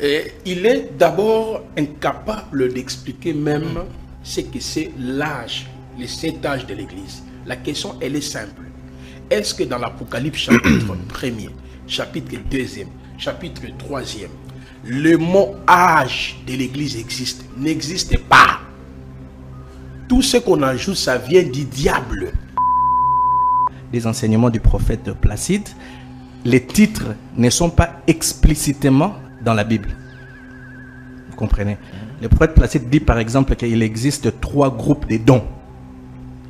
il est d'abord incapable d'expliquer même ce que c'est l'âge, les 7 âges de l'Église. La question, elle est simple. Est-ce que dans l'Apocalypse chapitre 1er, chapitre 2e, chapitre 3e, le mot âge de l'Église existe? N'existe pas. Tout ce qu'on ajoute, ça vient du diable. Des enseignements du prophète Placide, les titres ne sont pas explicitement dans la Bible. Vous comprenez? Le prophète Placide dit par exemple qu'il existe 3 groupes de dons.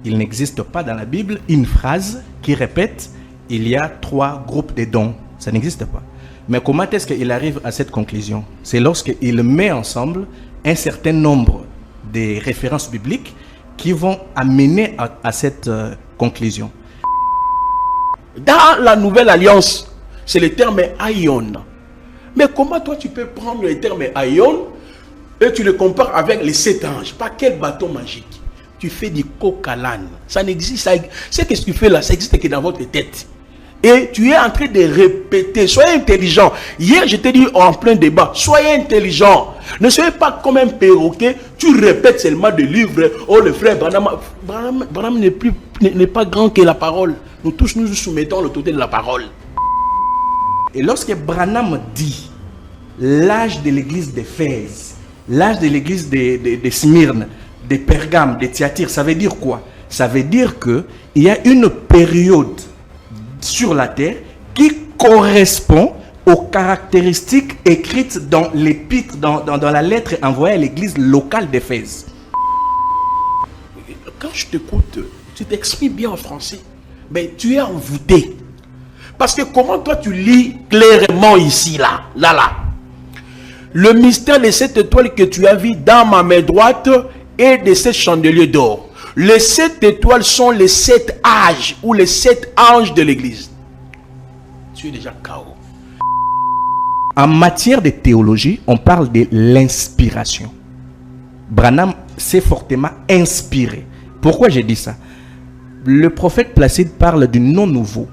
Il n'existe pas dans la Bible une phrase qui répète il y a 3 groupes de dons. Ça n'existe pas. Mais comment est-ce qu'il arrive à cette conclusion? C'est lorsqu'il met ensemble un certain nombre de références bibliques qui vont amener à cette conclusion. Dans la Nouvelle Alliance, c'est le terme aion. Mais comment toi tu peux prendre le terme aion et tu le compares avec les 7 anges? Pas quel bâton magique. Tu fais du coq à l'âne. Ça n'existe. C'est ce que tu fais là, ça existe que dans votre tête. Et tu es en train de répéter. Soyez intelligent. Hier, je t'ai dit en plein débat, soyez intelligent. Ne soyez pas comme un perroquet. Tu répètes seulement des livres. Oh, le frère Branham n'est pas grand que la parole. Nous tous nous soumettons à l'autorité de la parole. Et lorsque Branham dit l'âge de l'église d'Éphèse, l'âge de l'église de Smyrne, de Pergame, de Thyatire, ça veut dire quoi? Ça veut dire qu'il y a une période sur la terre qui correspond aux caractéristiques écrites dans l'épître, dans la lettre envoyée à l'église locale d'Éphèse. Quand je t'écoute, tu t'exprimes bien en français, mais tu es envoûté. Parce que comment toi tu lis clairement ici, là. Le mystère de cette étoile que tu as vu dans ma main droite et de ces chandeliers d'or. Les 7 étoiles sont les 7 âges ou les 7 anges de l'église. Tu es déjà KO. En matière de théologie, on parle de l'inspiration. Branham s'est fortement inspiré. Pourquoi j'ai dit ça? Le prophète Placide parle du nom nouveau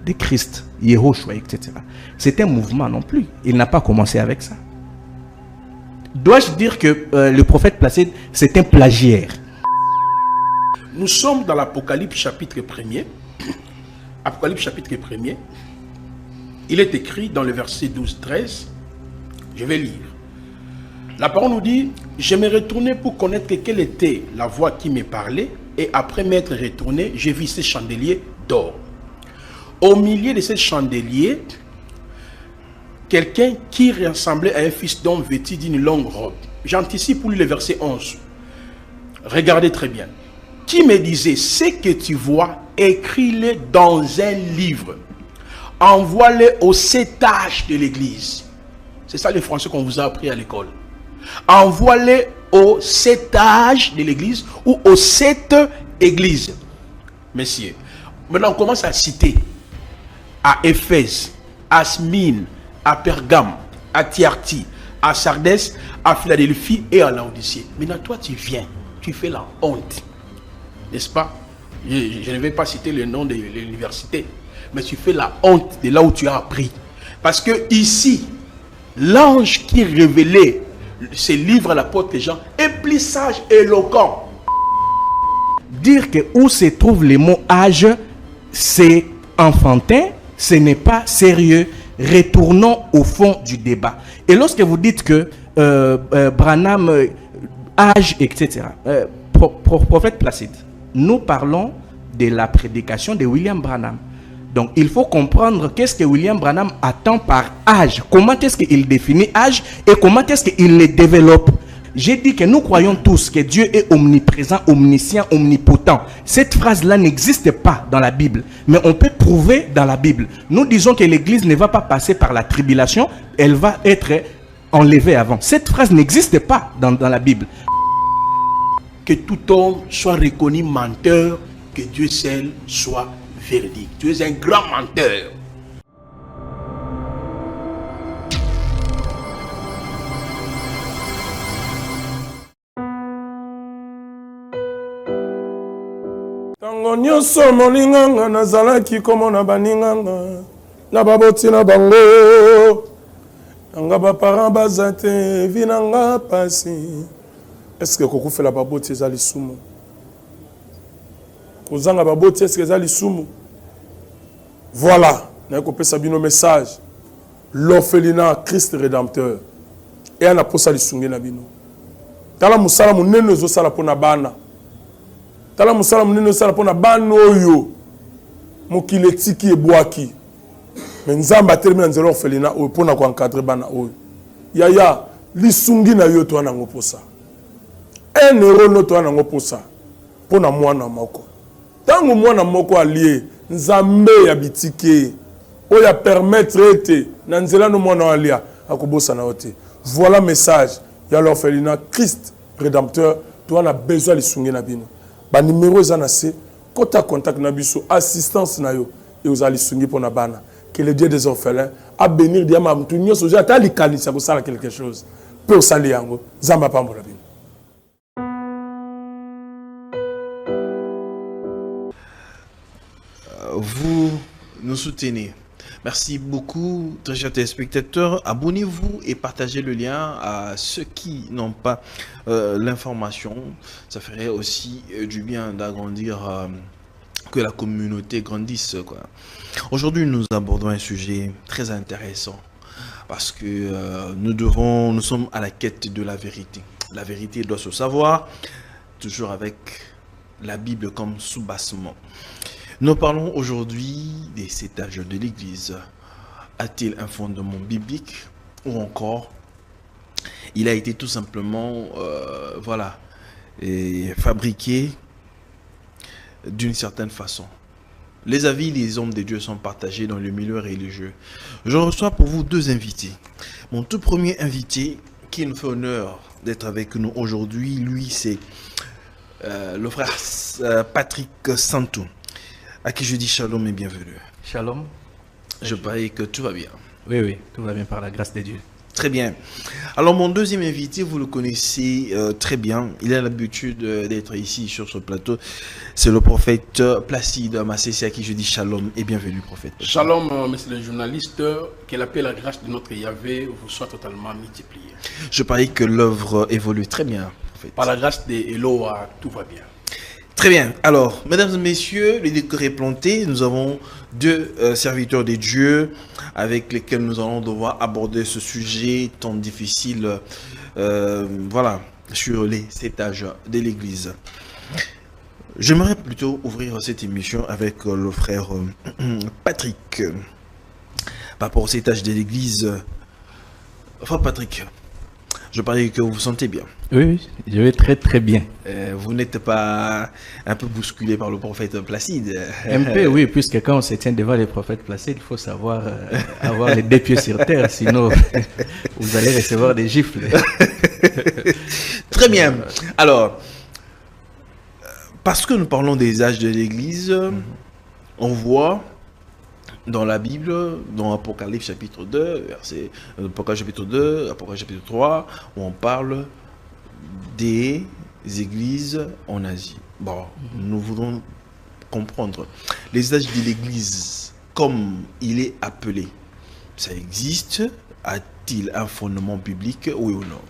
de Christ, Yehoshua, etc. C'est un mouvement non plus. Il n'a pas commencé avec ça. Dois-je dire que le prophète Placide, c'est un plagiaire? Nous sommes dans l'Apocalypse chapitre 1er. Apocalypse chapitre 1er. Il est écrit dans le verset 12-13. Je vais lire. La parole nous dit, je me retournai pour connaître quelle était la voix qui me parlait, et après m'être retourné, j'ai vu ces chandeliers d'or. Au milieu de ces chandeliers, quelqu'un qui ressemblait à un fils d'homme vêtu d'une longue robe. J'anticipe pour lui le verset 11. Regardez très bien. Qui me disait, ce que tu vois, écris-le dans un livre. Envoie-le aux 7 âges de l'église. C'est ça le français qu'on vous a appris à l'école. Envoie-le aux 7 âges de l'église ou aux 7 églises. Messieurs, maintenant on commence à citer à Éphèse, à Smyrne, à Pergame, à Thyatire, à Sardis, à Philadelphie et à Laodicée. Maintenant toi tu viens, tu fais la honte. N'est-ce pas? Je ne vais pas citer le nom de l'université, mais tu fais la honte de là où tu as appris. Parce que ici, l'ange qui révélait ce livre à l'apôtre Jean est plus sage et éloquent. Dire que où se trouve le mot âge, c'est enfantin, ce n'est pas sérieux. Retournons au fond du débat. Et lorsque vous dites que Branham, âge, etc., prophète Placide, nous parlons de la prédication de William Branham. Donc, il faut comprendre qu'est-ce que William Branham attend par âge. Comment est-ce qu'il définit âge et comment est-ce qu'il le développe. J'ai dit que nous croyons tous que Dieu est omniprésent, omniscient, omnipotent. Cette phrase-là n'existe pas dans la Bible, mais on peut prouver dans la Bible. Nous disons que l'Église ne va pas passer par la tribulation, elle va être enlevée avant. Cette phrase n'existe pas dans la Bible. Que tout homme soit reconnu menteur, que Dieu seul soit véridique. Tu es un grand menteur. Tango nyonso molinganga nazalaki komona baninganga na baboti na bango Anga ba parents bazate vinanga pasi. Est-ce que koko fait la baboti ezali sumu? Kozanga baboti est-ce que ezali sumu? Voilà, na ko pesa bino message. L'orphelinat Christ rédempteur. Et ana posa lisungi na bino. Tala musala munene zo sala pona bana. Tala musala munene zo sala pona bana oyo. Mokile tiki ebwaki. Mais nzamba termine nzelo orphelinat oyo pona ko encadrer bana oyo. Yaya lisungi na yo to ana ngoposa. 1 euro no to ana ngoposa. Pona mwana moko. Tango mwana moko allié nzambe ya bitike oya permettre ete na nzela no mwana alia akobosa na ote. Voilà message ya l'orphelinat Christ rédempteur to ana besoin lisungi na bino. Ba numéro za na se kota contact na biso assistance na yo et aux lisungi pona bana. Que le Dieu des orphelins a bénir diama mutu nyoso ja ta likanisa ko sala quelque chose. Peut sali yango zamba pambola bino. Vous nous soutenez. Merci beaucoup, très chers téléspectateurs. Abonnez-vous et partagez le lien à ceux qui n'ont pas l'information. Ça ferait aussi du bien d'agrandir, que la communauté grandisse, quoi. Aujourd'hui, nous abordons un sujet très intéressant parce que nous sommes à la quête de la vérité. La vérité doit se savoir, toujours avec la Bible comme soubassement. Nous parlons aujourd'hui des 7 âges de l'Église. A-t-il un fondement biblique ou encore il a été tout simplement fabriqué d'une certaine façon? Les avis des hommes de Dieu sont partagés dans le milieu religieux. Je reçois pour vous 2 invités. Mon tout premier invité qui nous fait honneur d'être avec nous aujourd'hui, lui c'est le frère Patrick Santou, à qui je dis shalom et bienvenue. Shalom. Je parie que tout va bien. Oui, tout va bien par la grâce de Dieu. Très bien. Alors mon deuxième invité, vous le connaissez très bien. Il a l'habitude d'être ici sur ce plateau. C'est le prophète Placide Massessi, à qui je dis shalom et bienvenue, prophète. Shalom, messieurs les journalistes. Que la paix et la grâce de notre Yahvé vous soient totalement multipliées. Je parie que l'œuvre évolue très bien, prophète. Par la grâce de Eloa, tout va bien. Très bien. Alors, mesdames et messieurs, le décor est planté. Nous avons 2 serviteurs de Dieu avec lesquels nous allons devoir aborder ce sujet tant difficile, sur les 7 âges de l'Église. J'aimerais plutôt ouvrir cette émission avec le frère Patrick. Par rapport aux 7 âges de l'Église, frère Patrick, je parie que vous vous sentez bien. Oui, je vais très très bien. Vous n'êtes pas un peu bousculé par le prophète Placide? Un peu, oui, puisque quand on se tient devant les prophètes Placides, il faut savoir avoir les 2 pieds sur terre, sinon vous allez recevoir des gifles. Très bien. Alors, parce que nous parlons des âges de l'Église, on voit dans la Bible, dans Apocalypse chapitre 2, Apocalypse chapitre 2, Apocalypse chapitre 3, où on parle des églises en Asie. Bon, nous voulons comprendre les âges de l'Église, comme il est appelé. Ça existe? A-t-il un fondement biblique, oui ou non?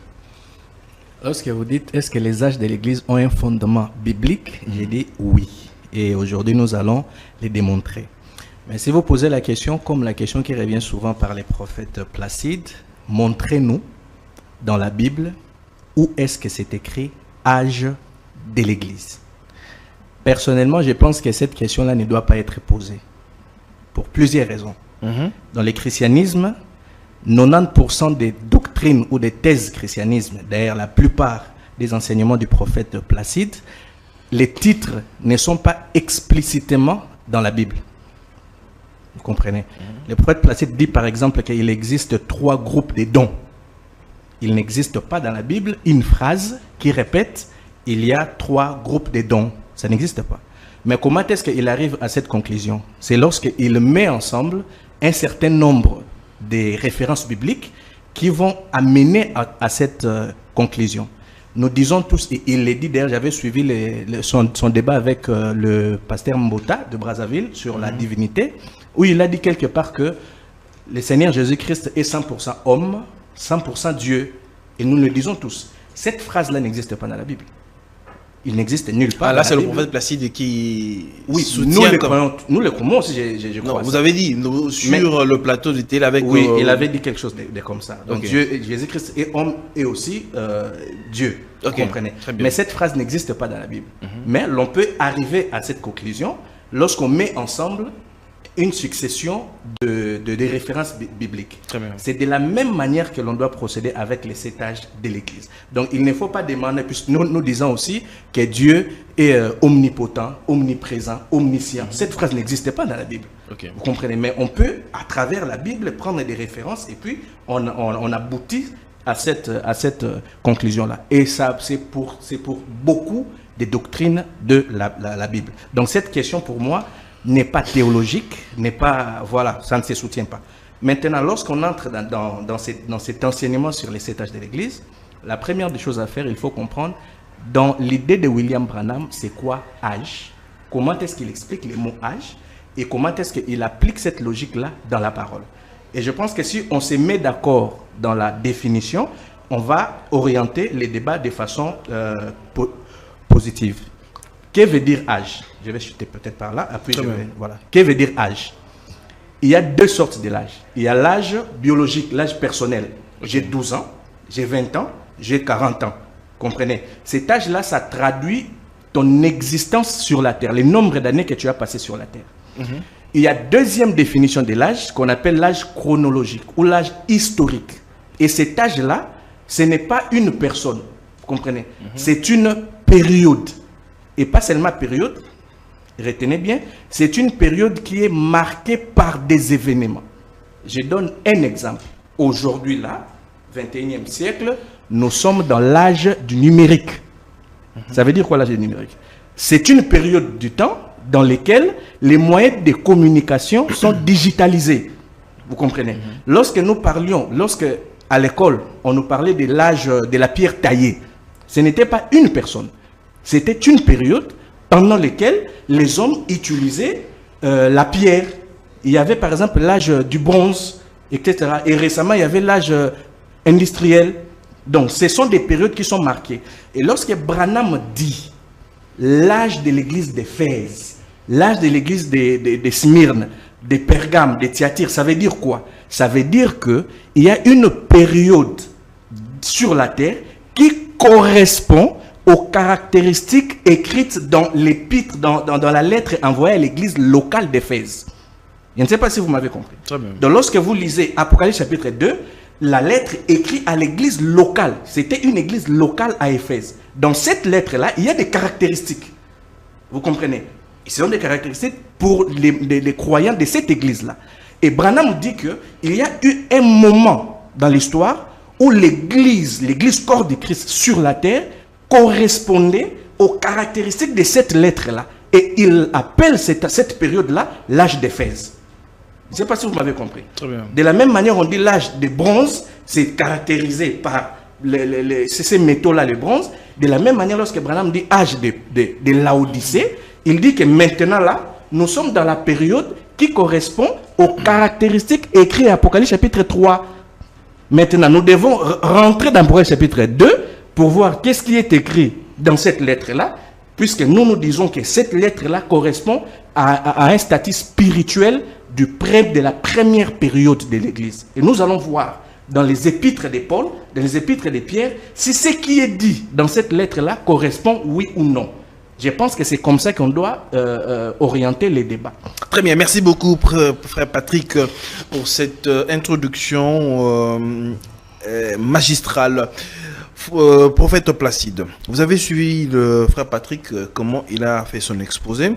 Lorsque vous dites, est-ce que les âges de l'Église ont un fondement biblique? J'ai dit oui. Et aujourd'hui, nous allons les démontrer. Mais si vous posez la question, comme la question qui revient souvent par les prophètes Placides, montrez-nous dans la Bible où est-ce que c'est écrit âge de l'Église. Personnellement, je pense que cette question-là ne doit pas être posée pour plusieurs raisons. Dans le christianisme, 90% des doctrines ou des thèses christianisme, d'ailleurs la plupart des enseignements du prophète Placide, les titres ne sont pas explicitement dans la Bible. Vous comprenez? Le prophète Placide dit par exemple qu'il existe 3 groupes de dons. Il n'existe pas dans la Bible une phrase qui répète il y a 3 groupes de dons. Ça n'existe pas. Mais comment est-ce qu'il arrive à cette conclusion? C'est lorsqu'il met ensemble un certain nombre de références bibliques qui vont amener à cette conclusion. Nous disons tous, et il l'a dit d'ailleurs, j'avais suivi son débat avec le pasteur Mbota de Brazzaville sur la divinité, où il a dit quelque part que le Seigneur Jésus-Christ est 100% homme, 100% Dieu. Et nous le disons tous. Cette phrase-là n'existe pas dans la Bible. Il n'existe nulle part. Ah, là, c'est le Bible. prophète Placide qui soutient. Nous le croyons aussi, je crois. Non, vous avez dit sur le plateau du télé avec. Oui, il avait dit quelque chose de comme ça. Donc Okay. Jésus-Christ est homme et aussi Dieu. Vous comprenez. Mais cette phrase n'existe pas dans la Bible. Mais l'on peut arriver à cette conclusion lorsqu'on met ensemble une succession de références bibliques. C'est de la même manière que l'on doit procéder avec les 7 âges de l'Église. Donc il ne faut pas demander, puisque nous disons aussi que Dieu est omnipotent, omniprésent, omniscient. Cette phrase n'existe pas dans la Bible. Vous comprenez. Mais on peut, à travers la Bible, prendre des références et puis on aboutit à cette conclusion-là. Et ça, c'est pour beaucoup des doctrines de la Bible. Donc cette question, pour moi, n'est pas théologique, n'est pas... Voilà, ça ne se soutient pas. Maintenant, lorsqu'on entre dans cet enseignement sur les 7 âges de l'Église, la première des choses à faire, il faut comprendre, dans l'idée de William Branham, c'est quoi âge? Comment est-ce qu'il explique les mots âge? Et comment est-ce qu'il applique cette logique-là dans la parole? Et je pense que si on se met d'accord dans la définition, on va orienter les débats de façon positive. Que veut dire âge? Je vais chuter peut-être par là. Après voilà. Que veut dire âge? Il y a 2 sortes de l'âge. Il y a l'âge biologique, l'âge personnel. J'ai 12 ans, j'ai 20 ans, j'ai 40 ans. Comprenez? Cet âge-là, ça traduit ton existence sur la terre, le nombre d'années que tu as passé sur la terre. Il y a deuxième définition de l'âge qu'on appelle l'âge chronologique ou l'âge historique. Et cet âge-là, ce n'est pas une personne. Vous comprenez? C'est une période. Et pas seulement période, retenez bien, c'est une période qui est marquée par des événements. Je donne un exemple. Aujourd'hui, là, 21e siècle, nous sommes dans l'âge du numérique. Ça veut dire quoi l'âge du numérique? C'est une période du temps dans laquelle les moyens de communication sont digitalisés. Vous comprenez? Lorsque nous parlions, à l'école, on nous parlait de l'âge de la pierre taillée, ce n'était pas une personne. C'était une période pendant laquelle les hommes utilisaient la pierre. Il y avait par exemple l'âge du bronze, etc. Et récemment, il y avait l'âge industriel. Donc, ce sont des périodes qui sont marquées. Et lorsque Branham dit l'âge de l'église d'Éphèse, l'âge de l'église de Smyrne, de Pergame, de Thyatire, ça veut dire quoi? Ça veut dire qu'il y a une période sur la terre qui correspond aux caractéristiques écrites dans l'épître, dans la lettre envoyée à l'église locale d'Éphèse. Je ne sais pas si vous m'avez compris. Très bien. Donc lorsque vous lisez Apocalypse chapitre 2, la lettre écrite à l'église locale, c'était une église locale à Éphèse. Dans cette lettre-là, il y a des caractéristiques. Vous comprenez? Ce sont des caractéristiques pour les croyants de cette église-là. Et Branham dit qu'il y a eu un moment dans l'histoire où l'église corps de Christ sur la terre, correspondait aux caractéristiques de cette lettre-là. Et il appelle cette période-là l'âge d'Éphèse. Je ne sais pas si vous m'avez compris. Très bien. De la même manière, on dit l'âge de bronze, c'est caractérisé par ces métaux-là, le bronze. De la même manière, lorsque Branham dit âge de Laodicée, il dit que maintenant, là, nous sommes dans la période qui correspond aux caractéristiques écrites à Apocalypse chapitre 3. Maintenant, nous devons rentrer dans Apocalypse chapitre 2 pour voir qu'est-ce qui est écrit dans cette lettre-là, puisque nous disons que cette lettre-là correspond à un statut spirituel de la première période de l'Église. Et nous allons voir dans les épîtres de Paul, dans les épîtres de Pierre, si ce qui est dit dans cette lettre-là correspond oui ou non. Je pense que c'est comme ça qu'on doit orienter les débats. Très bien, merci beaucoup frère Patrick pour cette introduction magistrale. Prophète Placide, vous avez suivi le frère Patrick, comment il a fait son exposé.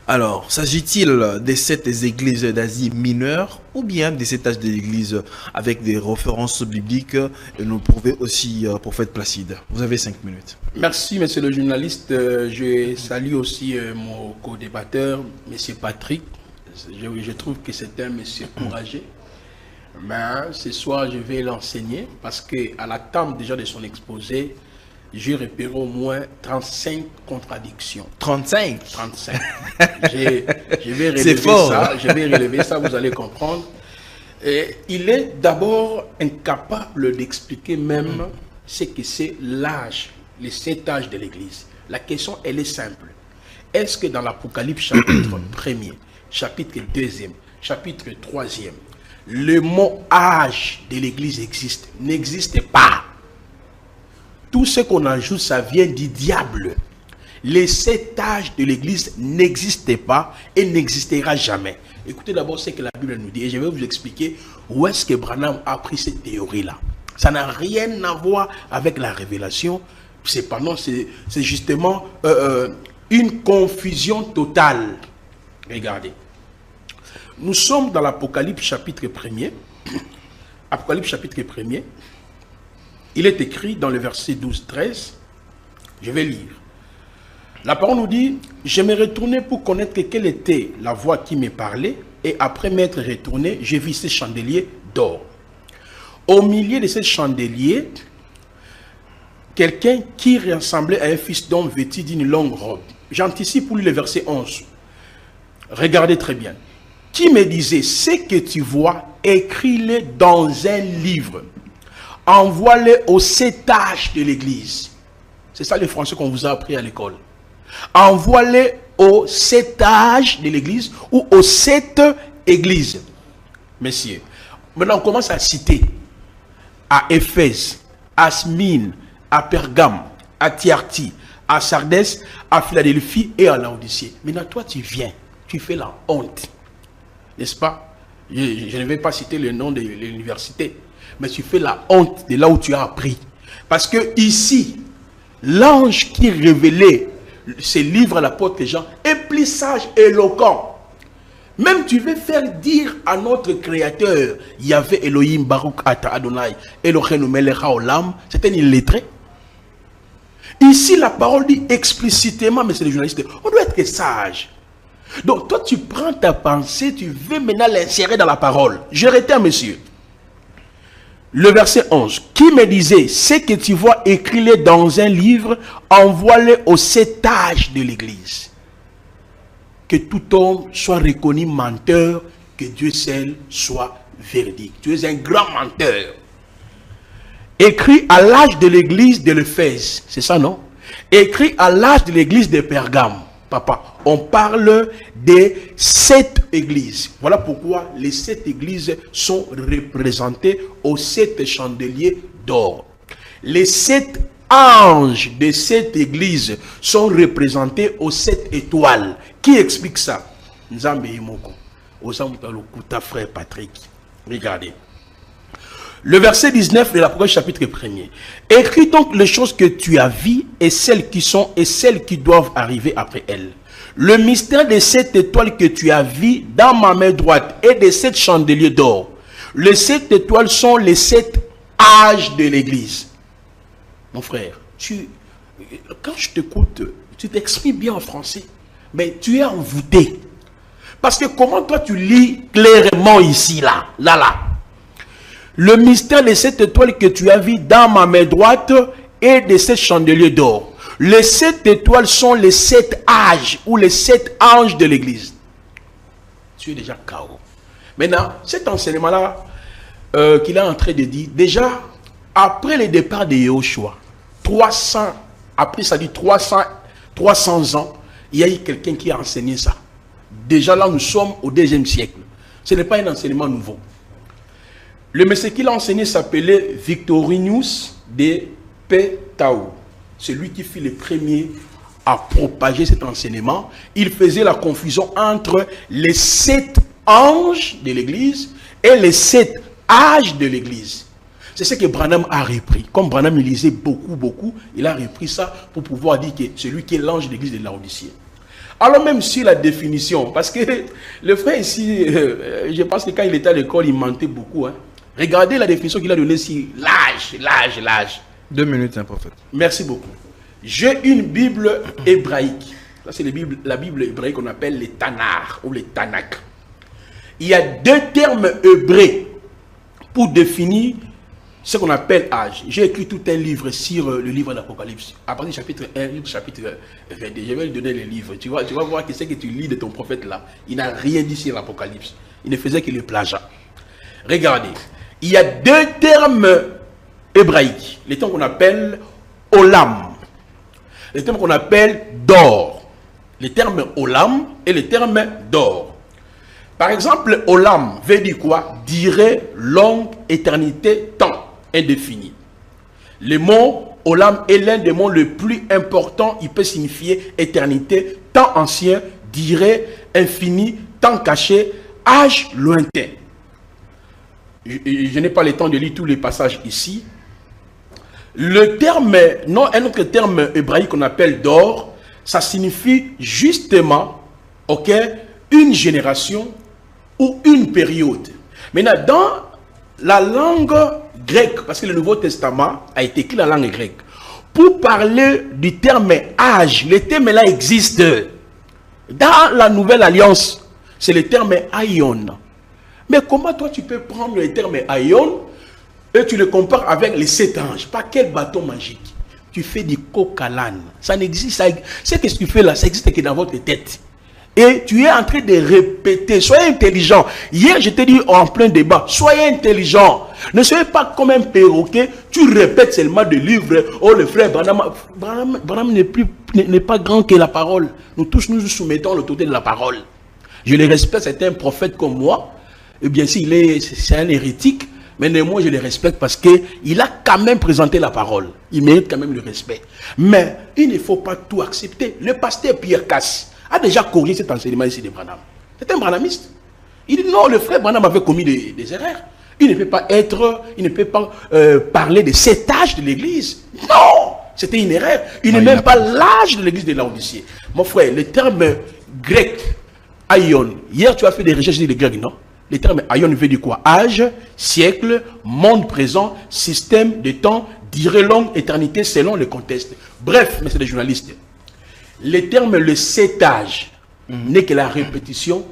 Alors, s'agit-il des 7 églises d'Asie mineure ou bien des 7 âges de l'église avec des références bibliques et nous prouver aussi, prophète Placide? Vous avez 5 minutes. Merci, monsieur le journaliste. Je salue aussi mon co-débatteur, monsieur Patrick. Je trouve que c'est un monsieur courageux. Mais ce soir, je vais l'enseigner parce qu'à la table déjà de son exposé, j'ai repéré au moins 35 contradictions. 35 je vais relever ça, vous allez comprendre. Et il est d'abord incapable d'expliquer même ce que c'est l'âge, les 7 âges de l'Église. La question, elle est simple. Est-ce que dans l'Apocalypse chapitre 1er, chapitre 2e, chapitre 3e, le mot âge de l'Église existe? N'existe pas. Tout ce qu'on ajoute, ça vient du diable. Les 7 âges de l'Église n'existaient pas et n'existera jamais. Écoutez d'abord ce que la Bible nous dit et je vais vous expliquer où est-ce que Branham a pris cette théorie-là. Ça n'a rien à voir avec la révélation. Cependant, c'est justement une confusion totale. Regardez. Nous sommes dans l'Apocalypse chapitre 1er. Apocalypse chapitre 1er. Il est écrit dans le verset 12-13. Je vais lire. La parole nous dit, je me retournais pour connaître quelle était la voix qui me parlait, et après m'être retourné, j'ai vu ces chandeliers d'or. Au milieu de ces chandeliers, quelqu'un qui ressemblait à un fils d'homme vêtu d'une longue robe. J'anticipe pour lui le verset 11. Regardez très bien. Qui me disait, ce que tu vois, écris-le dans un livre. Envoie-le aux 7 âges de l'Église. C'est ça le français qu'on vous a appris à l'école. Envoie-le aux 7 âges de l'Église ou aux 7 églises. Messieurs, maintenant on commence à citer à Éphèse, à Smyrne, à Pergame, à Thyatire, à Sardis, à Philadelphie et à Laodicée. Maintenant toi tu viens, tu fais la honte. N'est-ce pas? Je ne vais pas citer le nom de l'université, mais tu fais la honte de là où tu as appris. Parce que ici, l'ange qui révélait ces livres à l'apôtre Jean est plus sage et éloquent. Même tu veux faire dire à notre créateur, Yahvé Elohim Baruch Ata Adonai, Elohenu Melecha Olam, c'est un illettré. Ici, la parole dit explicitement, mais c'est les journalistes, on doit être sage. Donc, toi, tu prends ta pensée, tu veux maintenant l'insérer dans la parole. Je retiens, monsieur. Le verset 11. Qui me disait, ce que tu vois, écris-le dans un livre, envoie-le aux 7 âges de l'Église. Que tout homme soit reconnu menteur, que Dieu seul soit véridique. Tu es un grand menteur. Écrit à l'âge de l'Église de l'Éphèse. C'est ça, non? Écrit à l'âge de l'Église de Pergame. Papa, on parle des 7 églises. Voilà pourquoi les 7 églises sont représentées aux 7 chandeliers d'or. Les 7 anges de cette église sont représentés aux 7 étoiles. Qui explique ça? Nzambe Imoko. Osamuta frère Patrick. Regardez. Le verset 19 de l'Apocalypse chapitre 1er. Écris donc les choses que tu as vues et celles qui sont et celles qui doivent arriver après elles. Le mystère de 7 étoiles que tu as vues dans ma main droite et de 7 chandeliers d'or. Les 7 étoiles sont les 7 âges de l'église. Mon frère, quand je t'écoute, tu t'exprimes bien en français, mais tu es envoûté. Parce que comment toi tu lis clairement ici, là. Le mystère de 7 étoiles que tu as vu dans ma main droite et de 7 chandeliers d'or. Les 7 étoiles sont les 7 âges ou les 7 anges de l'église. Tu es déjà KO. Maintenant, cet enseignement-là qu'il est en train de dire, déjà, après le départ de Yahushua, 300 ans, il y a eu quelqu'un qui a enseigné ça. Déjà là, nous sommes au 2e siècle. Ce n'est pas un enseignement nouveau. Le monsieur qui l'a enseigné s'appelait Victorinus de Pétao. C'est lui qui fut le premier à propager cet enseignement. Il faisait la confusion entre les 7 anges de l'église et les 7 âges de l'église. C'est ce que Branham a repris. Comme Branham il lisait beaucoup, il a repris ça pour pouvoir dire que c'est lui qui est l'ange de l'église de Laodicée. Alors même si la définition, parce que le frère ici, je pense que quand il était à l'école, il mentait beaucoup. Hein. Regardez la définition qu'il a donnée ici. L'âge. 2 minutes, hein, prophète. Merci beaucoup. J'ai une Bible hébraïque. Ça, c'est la Bible hébraïque qu'on appelle les Tanakh ou les Tanakh. Il y a 2 termes hébreux pour définir ce qu'on appelle âge. J'ai écrit tout un livre sur le livre d'Apocalypse. À partir du chapitre 1 jusqu'au chapitre 22. Je vais lui donner les livres. Tu vas voir que ce que tu lis de ton prophète là, il n'a rien dit sur l'Apocalypse. Il ne faisait que le plagiat. Regardez, il y a deux termes hébraïques. Les termes qu'on appelle olam. Les termes qu'on appelle d'or. Les termes olam et les termes d'or. Par exemple, olam veut dire quoi? Durée, longue, éternité, temps indéfini. Le mot olam est l'un des mots les plus importants. Il peut signifier éternité, temps ancien, durée, infini, temps caché, âge lointain. Je n'ai pas le temps de lire tous les passages ici. Le terme, non, un autre terme hébraïque qu'on appelle d'or, ça signifie justement, ok, une génération ou une période. Maintenant, dans la langue grecque, parce que le Nouveau Testament a été écrit en langue grecque, pour parler du terme âge, le terme là existe. Dans la Nouvelle Alliance, c'est le terme aion. Mais comment toi tu peux prendre le terme aion et tu le compares avec les 7 anges? Pas quel bâton magique. Tu fais du coq à l'âne. Ça n'existe. C'est ce que tu fais là, ça existe que dans votre tête. Et tu es en train de répéter. Soyez intelligent. Hier, je t'ai dit en plein débat, soyez intelligent. Ne soyez pas comme un perroquet. Tu répètes seulement des livres. Oh, le frère Branham n'est pas grand que la parole. Nous tous nous soumettons à l'autorité de la parole. Je le respecte, c'est un prophète comme moi. Et bien sûr, c'est un hérétique. Mais néanmoins, je le respecte parce qu'il a quand même présenté la parole. Il mérite quand même le respect. Mais il ne faut pas tout accepter. Le pasteur Pierre Casse a déjà corrigé cet enseignement ici de Branham. C'est un branhamiste. Il dit non, le frère Branham avait commis des erreurs. Il ne peut pas parler de cet âge de l'église. Non, c'était une erreur. Il n'est même pas l'âge de l'église de Laodicée. Mon frère, le terme grec, aion, hier tu as fait des recherches sur les grecs, non? Le terme aion veut dire quoi? Âge, siècle, monde présent, système de temps, durée longue, éternité selon le contexte. Bref, mais c'est des journalistes. Le terme le sétage n'est que la répétition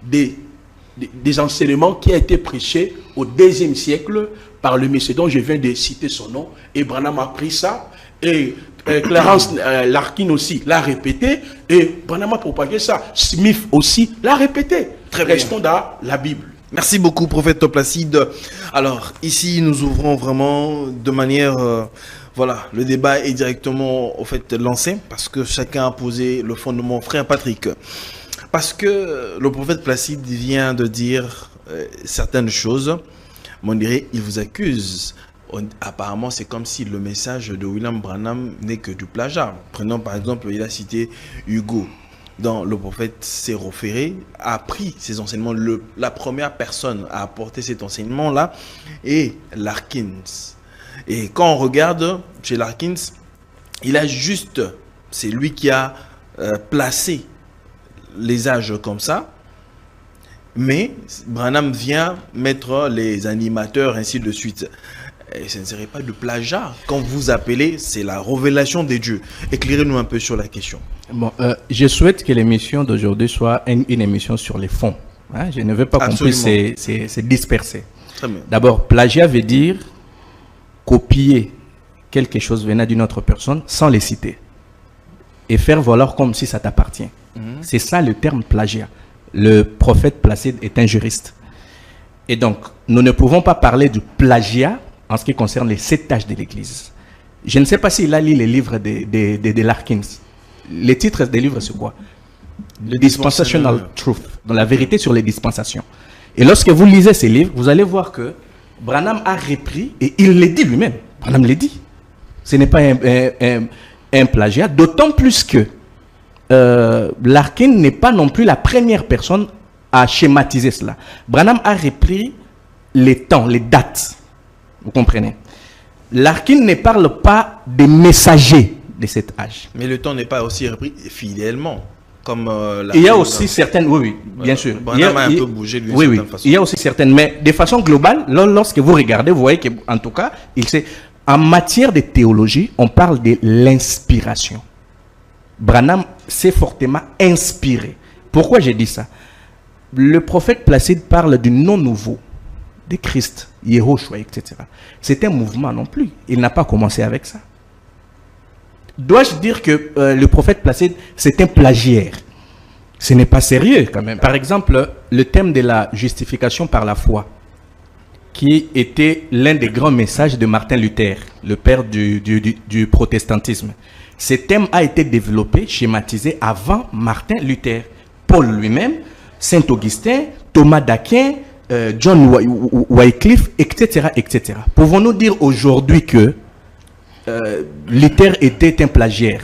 des enseignements qui a été prêchés au 2e siècle par le monsieur dont je viens de citer son nom. Et Branham a pris ça. Et Clarence Larkin aussi l'a répété. Et Branham a propagé ça. Smith aussi l'a répété. Restons dans la Bible. Merci beaucoup, prophète Placide. Alors, ici, nous ouvrons vraiment de manière... voilà, le débat est directement au fait lancé parce que chacun a posé le fondement. Frère Patrick, parce que le prophète Placide vient de dire certaines choses, mais on dirait il vous accuse. Apparemment, c'est comme si le message de William Branham n'est que du plagiat. Prenons par exemple, il a cité Hugo. Dans le prophète s'est référé, a pris ses enseignements. La première personne à apporter cet enseignement-là est Larkins. Et quand on regarde chez Larkins, il a juste, c'est lui qui a placé les âges comme ça, mais Branham vient mettre les animateurs ainsi de suite. Et ce ne serait pas de plagiat. Quand vous appelez, c'est la révélation des dieux. Éclairez-nous un peu sur la question. Bon, je souhaite que l'émission d'aujourd'hui soit une émission sur les fonds. Hein? Je ne veux pas qu'on puisse se disperser. D'abord, plagiat veut dire copier quelque chose venant d'une autre personne sans les citer et faire valoir comme si ça t'appartient. C'est ça le terme plagiat. Le prophète Placide est un juriste. Et donc, nous ne pouvons pas parler du plagiat en ce qui concerne les 7 tâches de l'Église. Je ne sais pas s'il a lu les livres de Larkins. Les titres des livres, c'est quoi? Le Dispensational Truth, dans la vérité sur les dispensations. Et lorsque vous lisez ces livres, vous allez voir que Branham a repris, et il le dit lui-même. Branham le dit. Ce n'est pas un plagiat, d'autant plus que Larkin n'est pas non plus la première personne à schématiser cela. Branham a repris les temps, les dates. Vous comprenez? Larkin ne parle pas des messagers de cet âge. Mais le temps n'est pas aussi repris fidèlement. Comme il y a aussi certaines, oui, bien sûr. Branham a un peu bougé d'une certaine façon. Il y a aussi certaines, mais de façon globale, lorsque vous regardez, vous voyez qu'en tout cas, en matière de théologie, on parle de l'inspiration. Branham s'est fortement inspiré. Pourquoi j'ai dit ça? Le prophète Placide parle du nom nouveau de Christ, Yehoshua, etc. C'est un mouvement non plus. Il n'a pas commencé avec ça. Dois-je dire que le prophète Placide, c'est un plagiaire? Ce n'est pas sérieux quand même. Par exemple, le thème de la justification par la foi. qui était l'un des grands messages de Martin Luther, le père du protestantisme. Ce thème a été développé, schématisé avant Martin Luther. Paul lui-même, Saint Augustin, Thomas d'Aquin, John Wycliffe, etc., etc. Pouvons-nous dire aujourd'hui que Luther était un plagiaire?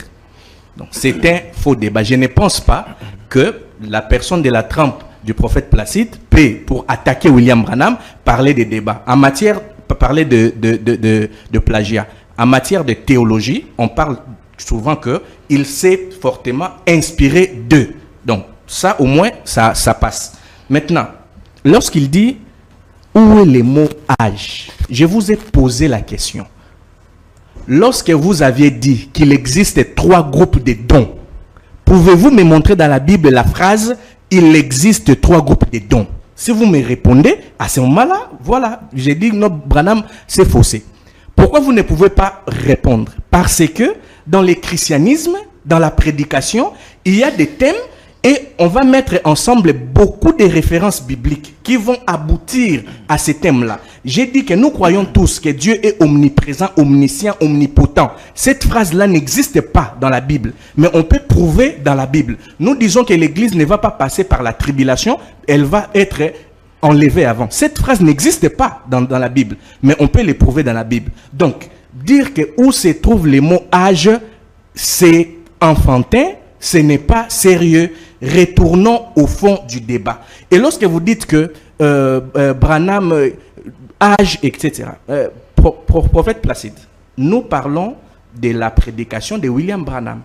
Donc, c'est un faux débat. Je ne pense pas que la personne de la trempe du prophète Placide peut, pour attaquer William Branham, parler des débats. En matière, parler de plagiat. En matière de théologie, on parle souvent qu'il s'est fortement inspiré d'eux. Donc, ça, au moins, ça passe. Maintenant, lorsqu'il dit « Où est le mot âge ?» Je vous ai posé la question. Lorsque vous aviez dit qu'il existe 3 groupes de dons, pouvez-vous me montrer dans la Bible la phrase « Il existe 3 groupes de dons » ? Si vous me répondez, à ce moment-là, voilà, j'ai dit non, Branham, c'est faussé. Pourquoi vous ne pouvez pas répondre? Parce que dans le christianisme, dans la prédication, il y a des thèmes et on va mettre ensemble beaucoup de références bibliques qui vont aboutir à ces thèmes-là. J'ai dit que nous croyons tous que Dieu est omniprésent, omniscient, omnipotent. Cette phrase-là n'existe pas dans la Bible, mais on peut prouver dans la Bible. Nous disons que l'Église ne va pas passer par la tribulation, elle va être enlevée avant. Cette phrase n'existe pas dans la Bible, mais on peut le prouver dans la Bible. Donc, dire que où se trouve le mot âge, c'est enfantin, ce n'est pas sérieux. Retournons au fond du débat. Et lorsque vous dites que Branham, âge, etc., prophète Placide, nous parlons de la prédication de William Branham.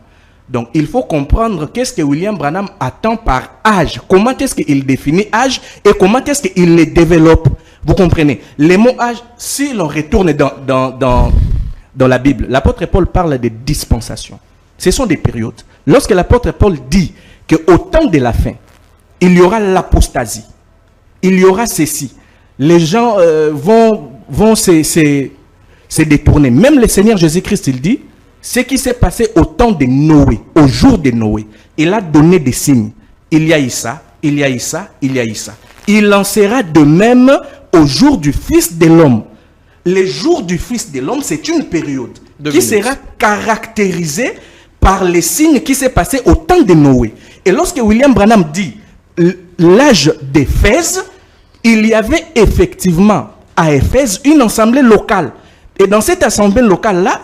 Donc, il faut comprendre qu'est-ce que William Branham attend par âge. Comment est-ce qu'il définit âge et comment est-ce qu'il le développe. Vous comprenez? Les mots âge, si l'on retourne dans la Bible, l'apôtre Paul parle de dispensation. Ce sont des périodes. Lorsque l'apôtre Paul dit qu'au temps de la fin, il y aura l'apostasie, il y aura ceci, les gens vont se détourner. Même le Seigneur Jésus-Christ, il dit, ce qui s'est passé au temps de Noé, au jour de Noé, il a donné des signes. Il y a eu ça, il y a eu ça, il y a eu ça. Il en sera de même au jour du Fils de l'homme. Le jour du Fils de l'homme, c'est une période qui sera caractérisée par les signes qui s'est passé au temps de Noé. Et lorsque William Branham dit l'âge d'Éphèse, il y avait effectivement à Éphèse une assemblée locale. Et dans cette assemblée locale-là,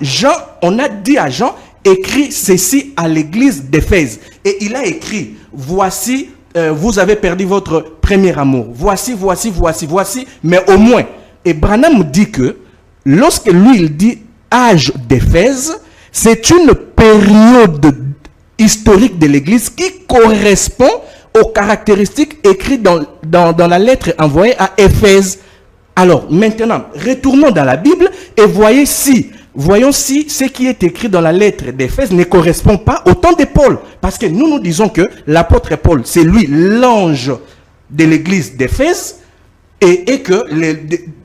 on a dit à Jean, écrit ceci à l'église d'Éphèse. Et il a écrit, voici, vous avez perdu votre premier amour. Voici, mais au moins. Et Branham dit que, lorsque lui, il dit âge d'Éphèse, c'est une période historique de l'église qui correspond aux caractéristiques écrites dans la lettre envoyée à Éphèse. Alors, maintenant, retournons dans la Bible et voyons si ce qui est écrit dans la lettre d'Éphèse ne correspond pas au temps de Paul. Parce que nous disons que l'apôtre Paul, c'est lui l'ange de l'église d'Éphèse et que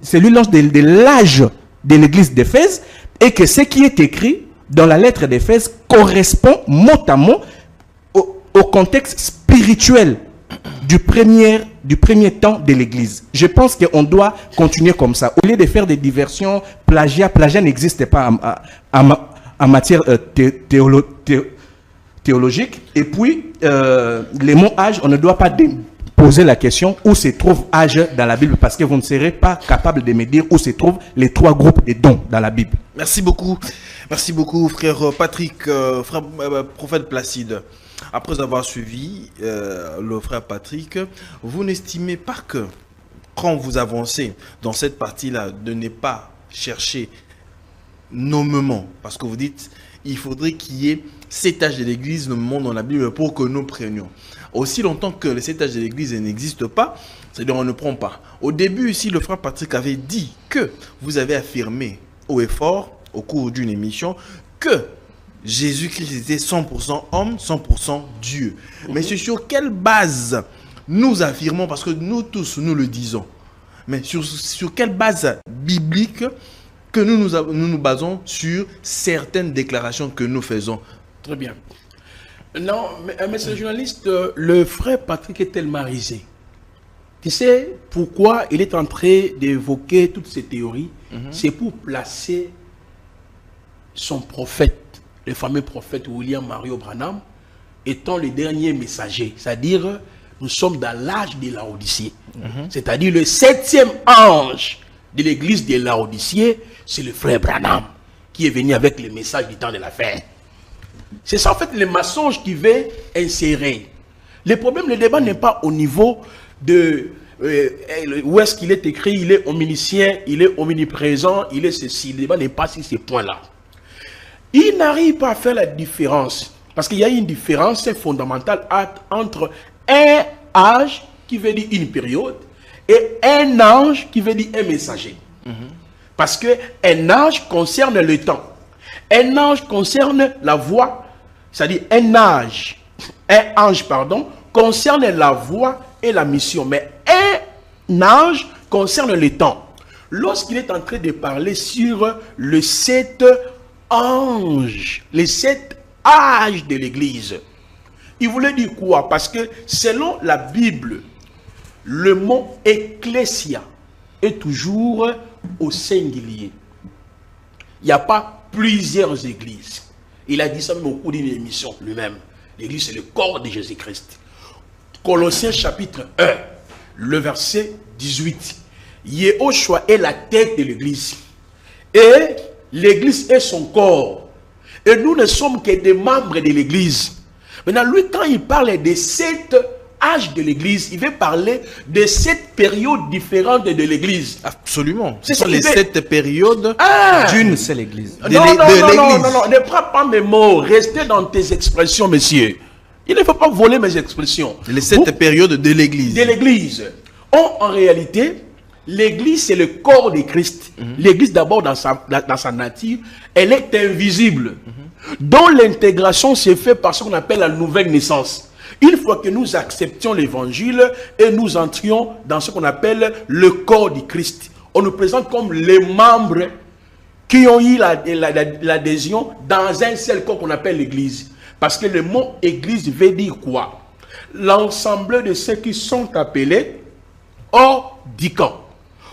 c'est lui l'ange de l'âge de l'église d'Éphèse et que ce qui est écrit dans la lettre d'Éphèse correspond mot à mot au contexte spirituel du premier temps de l'église. Je pense qu'on doit continuer comme ça. Au lieu de faire des diversions, plagiat n'existe pas en matière théologique. Et puis, les mots âge, on ne doit pas poser la question où se trouve âge dans la Bible, parce que vous ne serez pas capable de me dire où se trouvent les 3 groupes de dons dans la Bible. Merci beaucoup, frère Patrick, prophète Placide. Après avoir suivi le frère Patrick, vous n'estimez pas que quand vous avancez dans cette partie-là, de ne pas chercher nommément, parce que vous dites il faudrait qu'il y ait 7 âges de l'église nommément dans la Bible pour que nous prenions. Aussi longtemps que les 7 âges de l'église n'existent pas, c'est-à-dire on ne prend pas. Au début ici, le frère Patrick avait dit que vous avez affirmé haut et fort au cours d'une émission que Jésus-Christ était 100% homme, 100% Dieu. Mais c'est sur quelle base nous affirmons, parce que nous tous, nous le disons, mais sur quelle base biblique que nous nous basons sur certaines déclarations que nous faisons? Très bien. Non, mais ce journaliste, le frère Patrick est tellement risé. Tu sais pourquoi il est en train d'évoquer toutes ces théories? C'est pour placer son prophète, le fameux prophète William Mario Branham, étant le dernier messager. C'est-à-dire, nous sommes dans l'âge de Laodicée. C'est-à-dire, le 7e ange de l'église de Laodicée, c'est le frère Branham, qui est venu avec le message du temps de la fin. C'est ça, en fait, le mensonge qui veut insérer. Le problème, le débat n'est pas au niveau de où est-ce qu'il est écrit, il est omniscient, il est omniprésent, il est ceci. Le débat n'est pas sur ces points-là. Il n'arrive pas à faire la différence, parce qu'il y a une différence fondamentale entre un âge qui veut dire une période et un ange qui veut dire un messager. Parce qu'un âge concerne le temps. Un ange concerne la voix, c'est-à-dire un ange, concerne la voix et la mission. Mais un ange concerne le temps. Lorsqu'il est en train de parler sur le 7 anges, les 7 âges de l'Église, il voulait dire quoi? Parce que selon la Bible, le mot ecclésia est toujours au singulier. Il n'y a pas plusieurs églises. Il a dit ça même au cours d'une émission lui-même. L'église, c'est le corps de Jésus-Christ. Colossiens chapitre 1, le verset 18. Yehoshua est la tête de l'église. Et l'église est son corps. Et nous ne sommes que des membres de l'église. Maintenant, lui, quand il parle des 7 âges de l'église, il veut parler de 7 périodes différentes de l'église. Absolument. Ce sont les 7 périodes d'une seule église. Non, ne prends pas mes mots. Restez dans tes expressions, monsieur. Il ne faut pas voler mes expressions. Les 7 périodes de l'église. De l'église. En réalité, l'église, c'est le corps de Christ. L'église, d'abord, dans sa nature, elle est invisible. Dont l'intégration s'est faite par ce qu'on appelle la nouvelle naissance. Une fois que nous acceptions l'évangile et nous entrions dans ce qu'on appelle le corps du Christ, on nous présente comme les membres qui ont eu l'adhésion dans un seul corps qu'on appelle l'église. Parce que le mot église veut dire quoi? L'ensemble de ceux qui sont appelés hors du camp.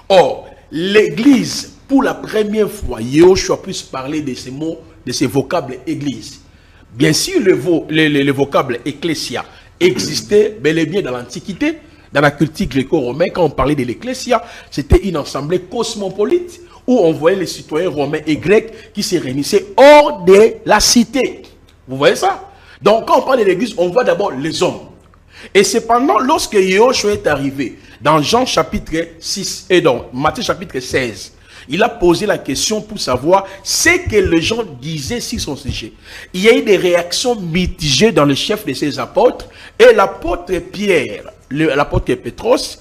Or, l'église, pour la première fois, Yehoshua puisse parler de ces mots, de ces vocables église. Bien sûr, le vocable ecclésia existait bel et bien dans l'Antiquité, dans la culture gréco-romaine. Quand on parlait de l'ecclésia, c'était une assemblée cosmopolite où on voyait les citoyens romains et grecs qui se réunissaient hors de la cité. Vous voyez ça? Donc, quand on parle de l'église, on voit d'abord les hommes. Et cependant, lorsque Yehoshua est arrivé, dans Jean chapitre 6 et dans Matthieu chapitre 16, il a posé la question pour savoir ce que les gens disaient sur son sujet. Il y a eu des réactions mitigées dans le chef de ses apôtres. Et l'apôtre Pierre, l'apôtre Pétros,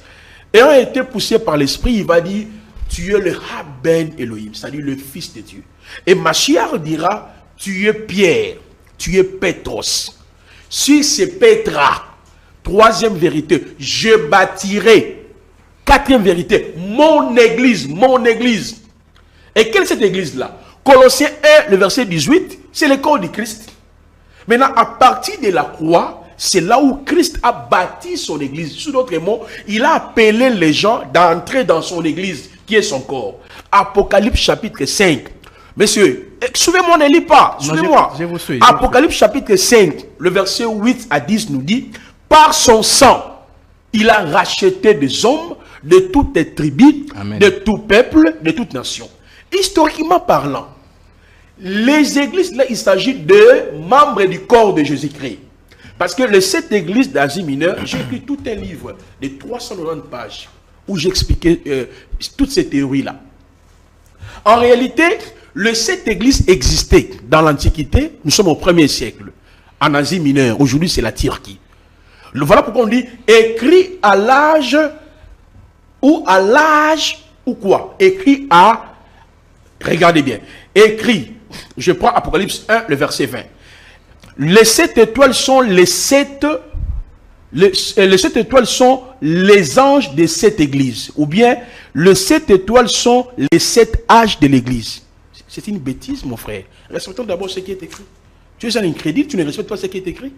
ayant été poussé par l'esprit, il va dire, tu es le Haben Elohim, c'est-à-dire le Fils de Dieu. Et Machiar dira, tu es Pierre, tu es Pétros. Sur ces Pétra, troisième vérité, je bâtirai. Quatrième vérité, mon église, mon église. Et quelle est cette église-là? Colossiens 1, le verset 18, c'est le corps du Christ. Maintenant, à partir de la croix, c'est là où Christ a bâti son église. Sous d'autres mots, il a appelé les gens d'entrer dans son église, qui est son corps. Apocalypse chapitre 5. Messieurs, suivez-moi, ne lis pas, suivez-moi. Apocalypse chapitre 5, le verset 8 à 10 nous dit, par son sang, il a racheté des hommes de toutes les tribus, Amen, de tout peuple, de toute nation. Historiquement parlant, les églises, là, il s'agit de membres du corps de Jésus-Christ. Parce que cette église d'Asie mineure, j'ai écrit tout un livre de 390 pages où j'expliquais toutes ces théories-là. En réalité, cette église existait dans l'Antiquité, nous sommes au 1er siècle, en Asie mineure, aujourd'hui c'est la Turquie. Voilà pourquoi on dit écrit à l'âge ou quoi? Écrit à, regardez bien, écrit, je prends Apocalypse 1, le verset 20. Les 7 étoiles sont les 7 étoiles sont les anges de cette église. Ou bien, les 7 étoiles sont les 7 âges de l'église. C'est une bêtise, mon frère. Respectons d'abord ce qui est écrit. Tu es un incrédule, tu ne respectes pas ce qui est écrit.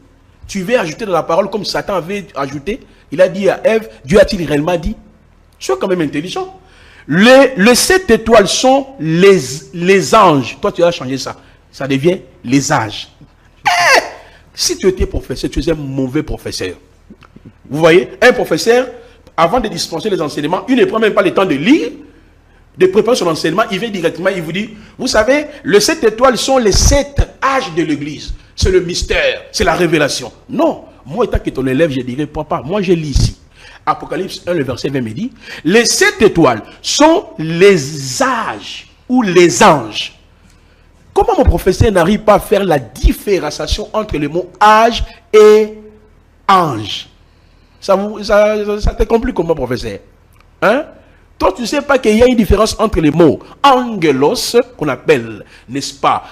Tu veux ajouter dans la parole comme Satan avait ajouté. Il a dit à Ève, Dieu a-t-il réellement dit? Sois quand même intelligent. Les 7 étoiles sont les anges. Toi, tu as changé ça. Ça devient les âges. Si tu étais professeur, tu es un mauvais professeur. Vous voyez, un professeur, avant de dispenser les enseignements, il ne prend même pas le temps de lire, de préparer son enseignement. Il vient directement, il vous dit, vous savez, les 7 étoiles sont les 7 âges de l'église. C'est le mystère, c'est la révélation. Non, moi, étant que ton élève, je dirais, papa, moi, je lis ici. Apocalypse 1, le verset 20 me dit, les 7 étoiles sont les âges ou les anges. Comment mon professeur n'arrive pas à faire la différenciation entre les mots âge et ange? Ça te complique comment, professeur? Hein? Toi, tu ne sais pas qu'il y a une différence entre les mots angelos, qu'on appelle, n'est-ce pas,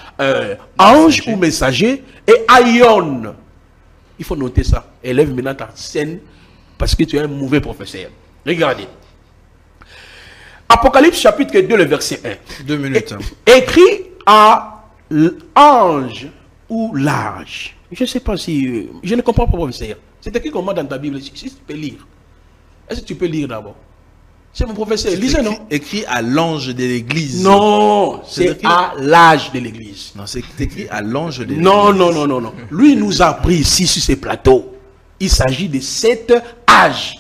ange ou messager, et aion. Il faut noter ça. Élève maintenant ta scène parce que tu es un mauvais professeur. Regardez. Apocalypse chapitre 2, le verset 1. 2 minutes. Écrit à l'ange ou l'âge. Je ne sais pas si... je ne comprends pas, professeur. C'est écrit comment dans ta Bible? Si tu peux lire. Est-ce que tu peux lire d'abord? C'est mon professeur. Lisez, non? Écrit à l'ange de l'église. Non, c'est à l'âge de l'église. Non, c'est écrit à l'ange de l'église. Non. Lui nous a pris ici sur ces plateaux. Il s'agit de 7 âges.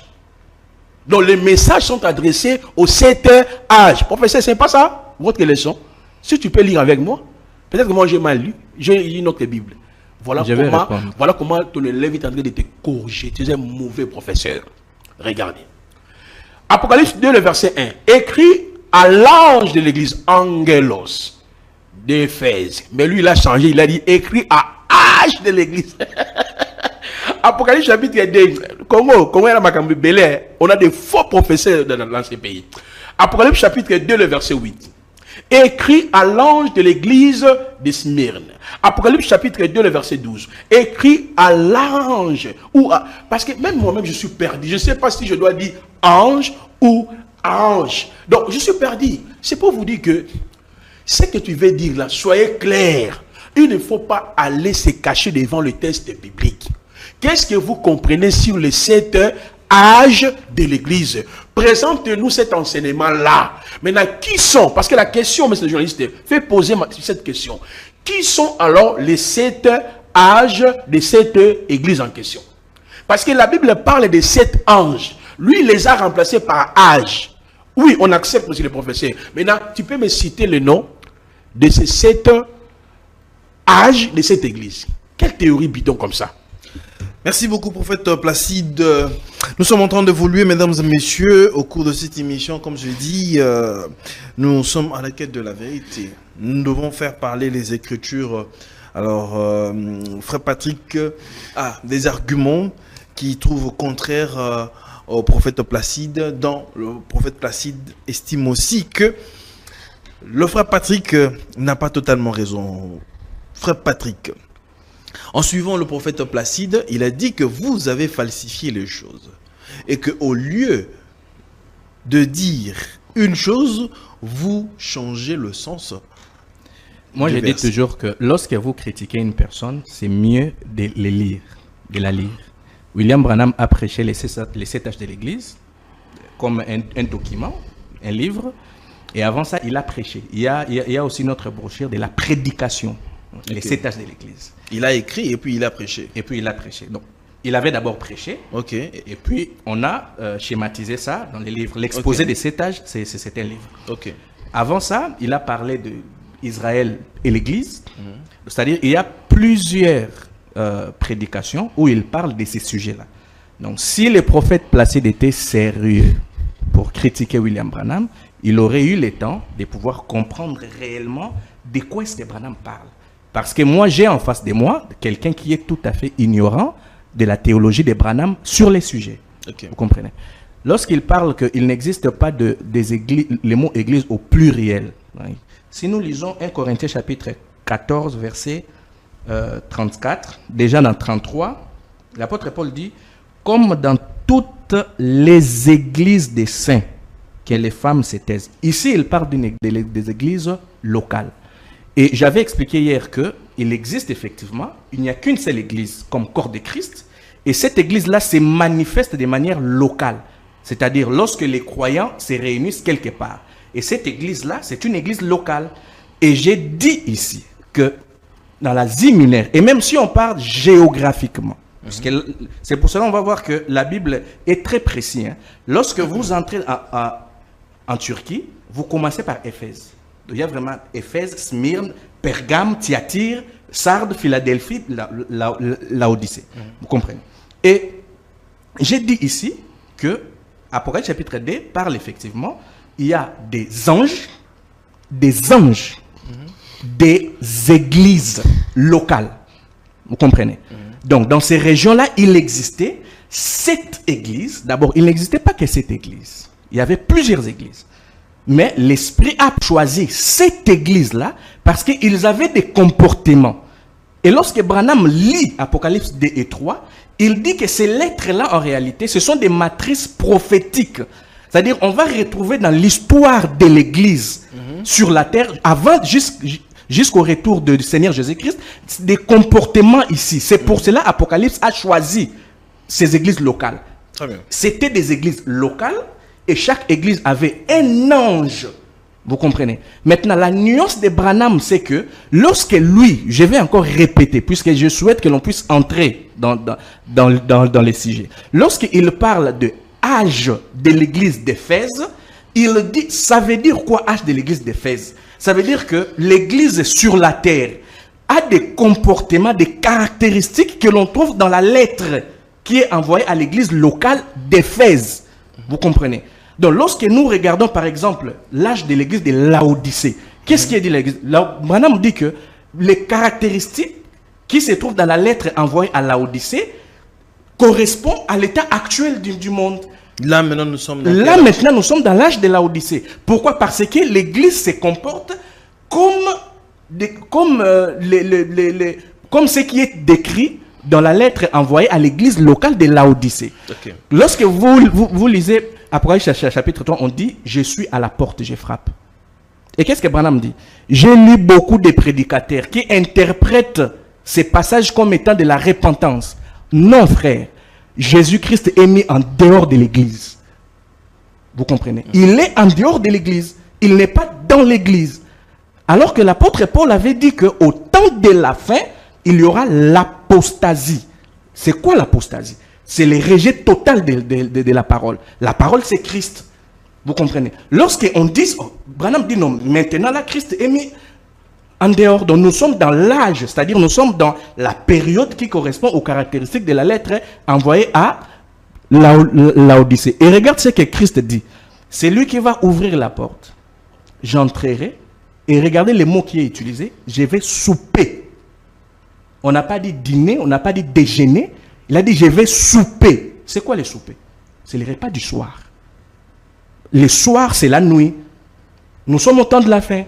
Donc les messages sont adressés aux 7 âges. Professeur, c'est pas ça votre leçon? Si tu peux lire avec moi, peut-être que moi j'ai mal lu. J'ai une autre Bible. Voilà comment ton élève est en train de te corriger. Tu es un mauvais professeur. Regardez. Apocalypse 2, le verset 1. Écrit à l'ange de l'église, Angelos d'Éphèse. Mais lui, il a changé. Il a dit écrit à âge de l'église. Apocalypse chapitre 2. Congo, on a des faux professeurs dans ces pays. Apocalypse chapitre 2, le verset 8. Écrit à l'ange de l'église de Smyrne. Apocalypse chapitre 2, le verset 12. Écrit à l'ange. Parce que même moi-même, je suis perdu. Je ne sais pas si je dois dire ange ou ange. Donc, je suis perdu. C'est pour vous dire que ce que tu veux dire là, soyez clair. Il ne faut pas aller se cacher devant le texte biblique. Qu'est-ce que vous comprenez sur les 7 âges de l'église? Présente-nous cet enseignement-là. Maintenant, qui sont? Parce que la question, monsieur le journaliste, fait poser cette question. Qui sont alors les 7 âges de cette église en question? Parce que la Bible parle de 7 anges. Lui, il les a remplacés par âge. Oui, on accepte, monsieur le professeur. Maintenant, tu peux me citer le nom de ces 7 âges de cette église? Quelle théorie bidon comme ça? Merci beaucoup, prophète Placide. Nous sommes en train d'évoluer, mesdames et messieurs, au cours de cette émission. Comme je dis, nous sommes à la quête de la vérité. Nous devons faire parler les Écritures. Alors, frère Patrick a des arguments qui trouvent contraire au prophète Placide, dont le prophète Placide estime aussi que le frère Patrick n'a pas totalement raison. Frère Patrick, en suivant le prophète Placide, il a dit que vous avez falsifié les choses. Et qu'au lieu de dire une chose, vous changez le sens. Moi, je dis toujours que lorsque vous critiquez une personne, c'est mieux de la lire. William Branham a prêché les 7 âges de l'Église comme un document, un livre. Et avant ça, il a prêché. Il y a aussi notre brochure de la prédication. Les 7 âges de l'Église. Il a écrit et puis il a prêché. Donc, il avait d'abord prêché. Ok. Et puis, on a schématisé ça dans les livres. L'exposé des 7 âges, c'est un livre. Ok. Avant ça, il a parlé d'Israël et l'Église. C'est-à-dire, il y a plusieurs prédications où il parle de ces sujets-là. Donc, si le prophète Placide était sérieux pour critiquer William Branham, il aurait eu le temps de pouvoir comprendre réellement de quoi est-ce que Branham parle. Parce que moi, j'ai en face de moi quelqu'un qui est tout à fait ignorant de la théologie de Branham sur les sujets. Okay. Vous comprenez? Lorsqu'il parle qu'il n'existe pas des églises, les mots église au pluriel. Oui. Si nous lisons 1 Corinthiens chapitre 14, verset 34, déjà dans 33, l'apôtre Paul dit « Comme dans toutes les églises des saints, que les femmes se taisent. » Ici, il parle des églises locales. Et j'avais expliqué hier que il existe effectivement, il n'y a qu'une seule église comme corps de Christ, et cette église-là se manifeste de manière locale, c'est-à-dire lorsque les croyants se réunissent quelque part. Et cette église-là, c'est une église locale. Et j'ai dit ici que dans l'Asie mineure, et même si on parle géographiquement, parce que c'est pour cela qu'on va voir que la Bible est très précise. Hein. Lorsque vous entrez en Turquie, vous commencez par Éphèse. Donc, il y a vraiment Éphèse, Smyrne, Pergame, Thyatire, Sardes, Philadelphie, Laodicée. Vous comprenez? Et j'ai dit ici que Apocalypse chapitre 2 parle effectivement, il y a des anges, des églises locales. Vous comprenez? Donc, dans ces régions-là, il existait 7 églises. D'abord, il n'existait pas que 7 églises. Il y avait plusieurs églises. Mais l'Esprit a choisi cette église-là parce qu'ils avaient des comportements. Et lorsque Branham lit Apocalypse 2 et 3, il dit que ces lettres-là, en réalité, ce sont des matrices prophétiques. C'est-à-dire, on va retrouver dans l'histoire de l'église sur la terre, avant, jusqu'au retour du Seigneur Jésus-Christ, des comportements ici. C'est pour cela Apocalypse a choisi ces églises locales. Très bien. C'était des églises locales et chaque église avait un ange. Vous comprenez? Maintenant, la nuance de Branham, c'est que lorsque lui, je vais encore répéter, puisque je souhaite que l'on puisse entrer dans les sujets. Lorsqu'il parle de âge de l'église d'Éphèse, il dit, ça veut dire quoi âge de l'église d'Éphèse? Ça veut dire que l'église sur la terre a des comportements, des caractéristiques que l'on trouve dans la lettre qui est envoyée à l'église locale d'Éphèse. Vous comprenez? Donc, lorsque nous regardons, par exemple, l'âge de l'église de Laodicée, qu'est-ce qui est dit l'église? Branham dit que les caractéristiques qui se trouvent dans la lettre envoyée à Laodicée correspondent à l'état actuel du monde. Là, maintenant, nous sommes dans l'âge de Laodicée. Pourquoi? Parce que l'église se comporte comme ce qui est décrit dans la lettre envoyée à l'église locale de Laodicée. Okay. Lorsque vous lisez Apocalypse chapitre 3, on dit « Je suis à la porte, je frappe ». Et qu'est-ce que Branham dit? J'ai lu beaucoup de prédicateurs qui interprètent ces passages comme étant de la repentance. Non, frère. Jésus-Christ est mis en dehors de l'église. Vous comprenez? Il est en dehors de l'église. Il n'est pas dans l'église. Alors que l'apôtre Paul avait dit qu'au temps de la fin, il y aura l'apostasie. C'est quoi l'apostasie? C'est le rejet total de la parole. La parole, c'est Christ. Vous comprenez? Lorsqu'on dit, Branham dit non, maintenant là, Christ est mis en dehors. Donc nous sommes dans l'âge, c'est-à-dire nous sommes dans la période qui correspond aux caractéristiques de la lettre envoyée à Laodicée. Et regarde ce que Christ dit. C'est lui qui va ouvrir la porte. J'entrerai. Et regardez les mots qui est utilisé. Je vais souper. On n'a pas dit dîner, on n'a pas dit déjeuner. Il a dit je vais souper. C'est quoi le souper? C'est le repas du soir. Le soir, c'est la nuit. Nous sommes au temps de la fin.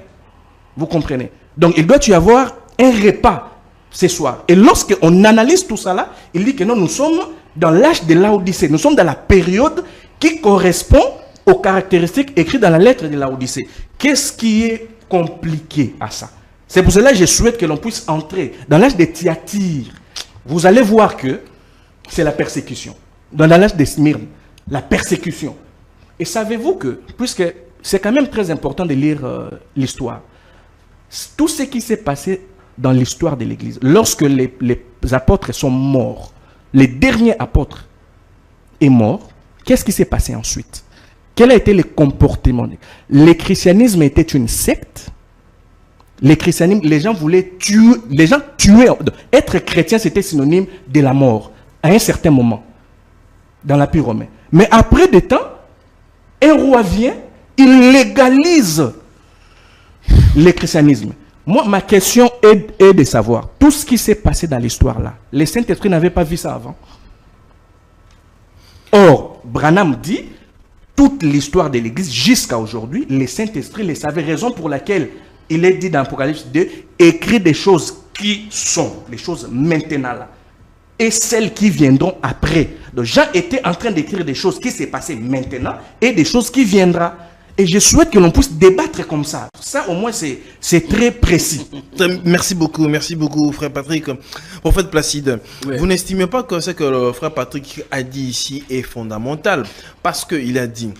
Vous comprenez? Donc, il doit y avoir un repas ce soir. Et lorsqu'on analyse tout ça là, il dit que non, nous sommes dans l'âge de Laodicée. Nous sommes dans la période qui correspond aux caractéristiques écrites dans la lettre de Laodicée. Qu'est-ce qui est compliqué à ça? C'est pour cela que je souhaite que l'on puisse entrer dans l'âge de Thyatire. Vous allez voir que c'est la persécution. Dans l'âge de Smyrne, la persécution. Et savez-vous que, puisque c'est quand même très important de lire l'histoire, tout ce qui s'est passé dans l'histoire de l'Église, lorsque les apôtres sont morts, le dernier apôtre est mort, qu'est-ce qui s'est passé ensuite? Quel a été le comportement? Le christianisme était une secte. Le christianisme, les gens voulaient tuer, les gens tuaient. Être chrétien, c'était synonyme de la mort, à un certain moment, dans l'Empire romain. Mais après des temps, un roi vient, il légalise le christianisme. Moi, ma question est de savoir, tout ce qui s'est passé dans l'histoire là, le Saint-Esprit n'avait pas vu ça avant. Or, Branham dit, toute l'histoire de l'Église jusqu'à aujourd'hui, le Saint-Esprit le savait, raison pour laquelle il est dit dans Apocalypse 2, écrit des choses qui sont, les choses maintenant là, et celles qui viendront après. Donc Jean était en train d'écrire des choses qui s'est passées maintenant et des choses qui viendront. Et je souhaite que l'on puisse débattre comme ça. Ça, au moins, c'est très précis. Merci beaucoup, frère Patrick. Prophète Placide, Oui. vous n'estimez pas que ce que le frère Patrick a dit ici est fondamental? Parce qu'il a dit,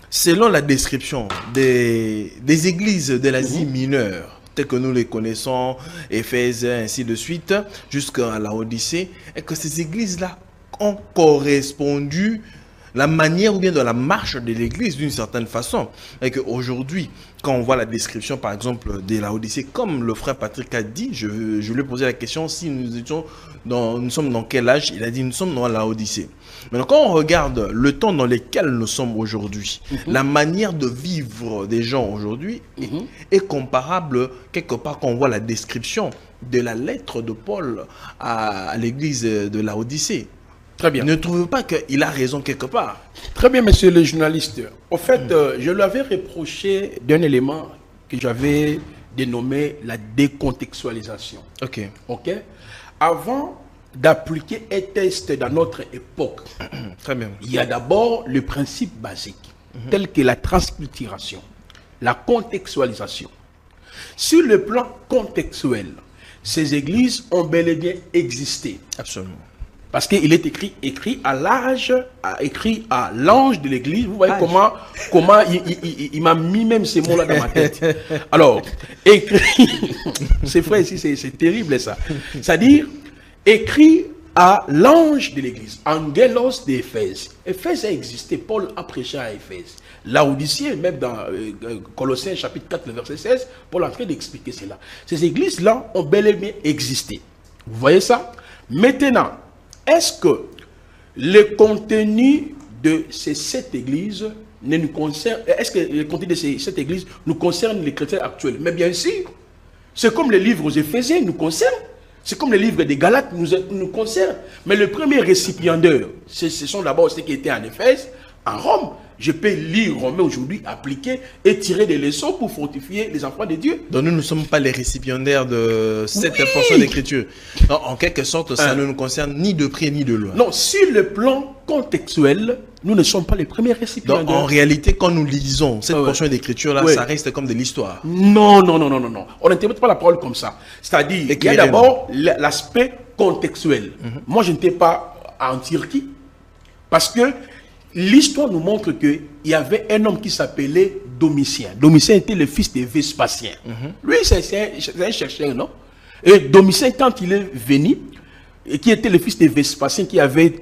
selon la description des églises de l'Asie mineure, telles que nous les connaissons, Éphèse, ainsi de suite, jusqu'à la Odyssée, et que ces églises-là ont correspondu la manière ou bien de la marche de l'église d'une certaine façon. Et qu'aujourd'hui, quand on voit la description, par exemple, de la Odyssée, comme le frère Patrick a dit, je lui ai posé la question si nous sommes dans quel âge. Il a dit nous sommes dans la Odyssée. Maintenant, quand on regarde le temps dans lequel nous sommes aujourd'hui, la manière de vivre des gens aujourd'hui est comparable quelque part quand on voit la description de la lettre de Paul à l'église de la Odyssée. Très bien. Ne trouvez pas qu'il a raison quelque part? Très bien, monsieur le journaliste. Au fait, je lui avais reproché d'un élément que j'avais dénommé la décontextualisation. Ok. OK? Avant d'appliquer un test dans notre époque, Très bien. il y a d'abord le principe basique, tel que la transculturation, la contextualisation. Sur le plan contextuel, ces églises ont bel et bien existé. Absolument. Parce qu'il est écrit à l'âge, écrit à l'ange de l'église. Vous voyez comment il m'a mis même ces mots-là dans ma tête. Alors, écrit, c'est vrai ici, c'est terrible ça. C'est-à-dire, écrit à l'ange de l'église, Angelos d'Éphèse. Éphèse a existé, Paul a prêché à Éphèse. Laodicée, même dans Colossiens chapitre 4, le verset 16, Paul est en train d'expliquer cela. Ces églises-là ont bel et bien existé. Vous voyez ça? Maintenant, est-ce que le contenu de ces 7 églises ne nous concerne, est-ce que le contenu de ces 7 églises nous concerne les chrétiens actuels? Mais bien sûr, c'est comme les livres aux Éphésiens nous concernent, c'est comme les livres des Galates nous concernent. Mais le premier récipiendaire, ce sont d'abord ceux qui étaient en Éphèse, en Rome. Je peux lire Romain aujourd'hui, appliquer et tirer des leçons pour fortifier les enfants de Dieu. Donc nous ne sommes pas les récipiendaires de cette portion d'écriture. En quelque sorte, ça ne nous concerne ni de près ni de loin. Non, sur le plan contextuel, nous ne sommes pas les premiers récipiendaires. Donc en réalité, quand nous lisons cette portion d'écriture-là, ça reste comme de l'histoire. Non. On n'interprète pas la parole comme ça. C'est-à-dire, il y a d'abord l'aspect contextuel. Moi, je n'étais pas en Turquie parce que l'histoire nous montre qu'il y avait un homme qui s'appelait Domitien. Domitien était le fils de Vespasien. Lui, c'est un chercheur, non? Et Domitien, quand il est venu, et qui était le fils de Vespasien, qui avait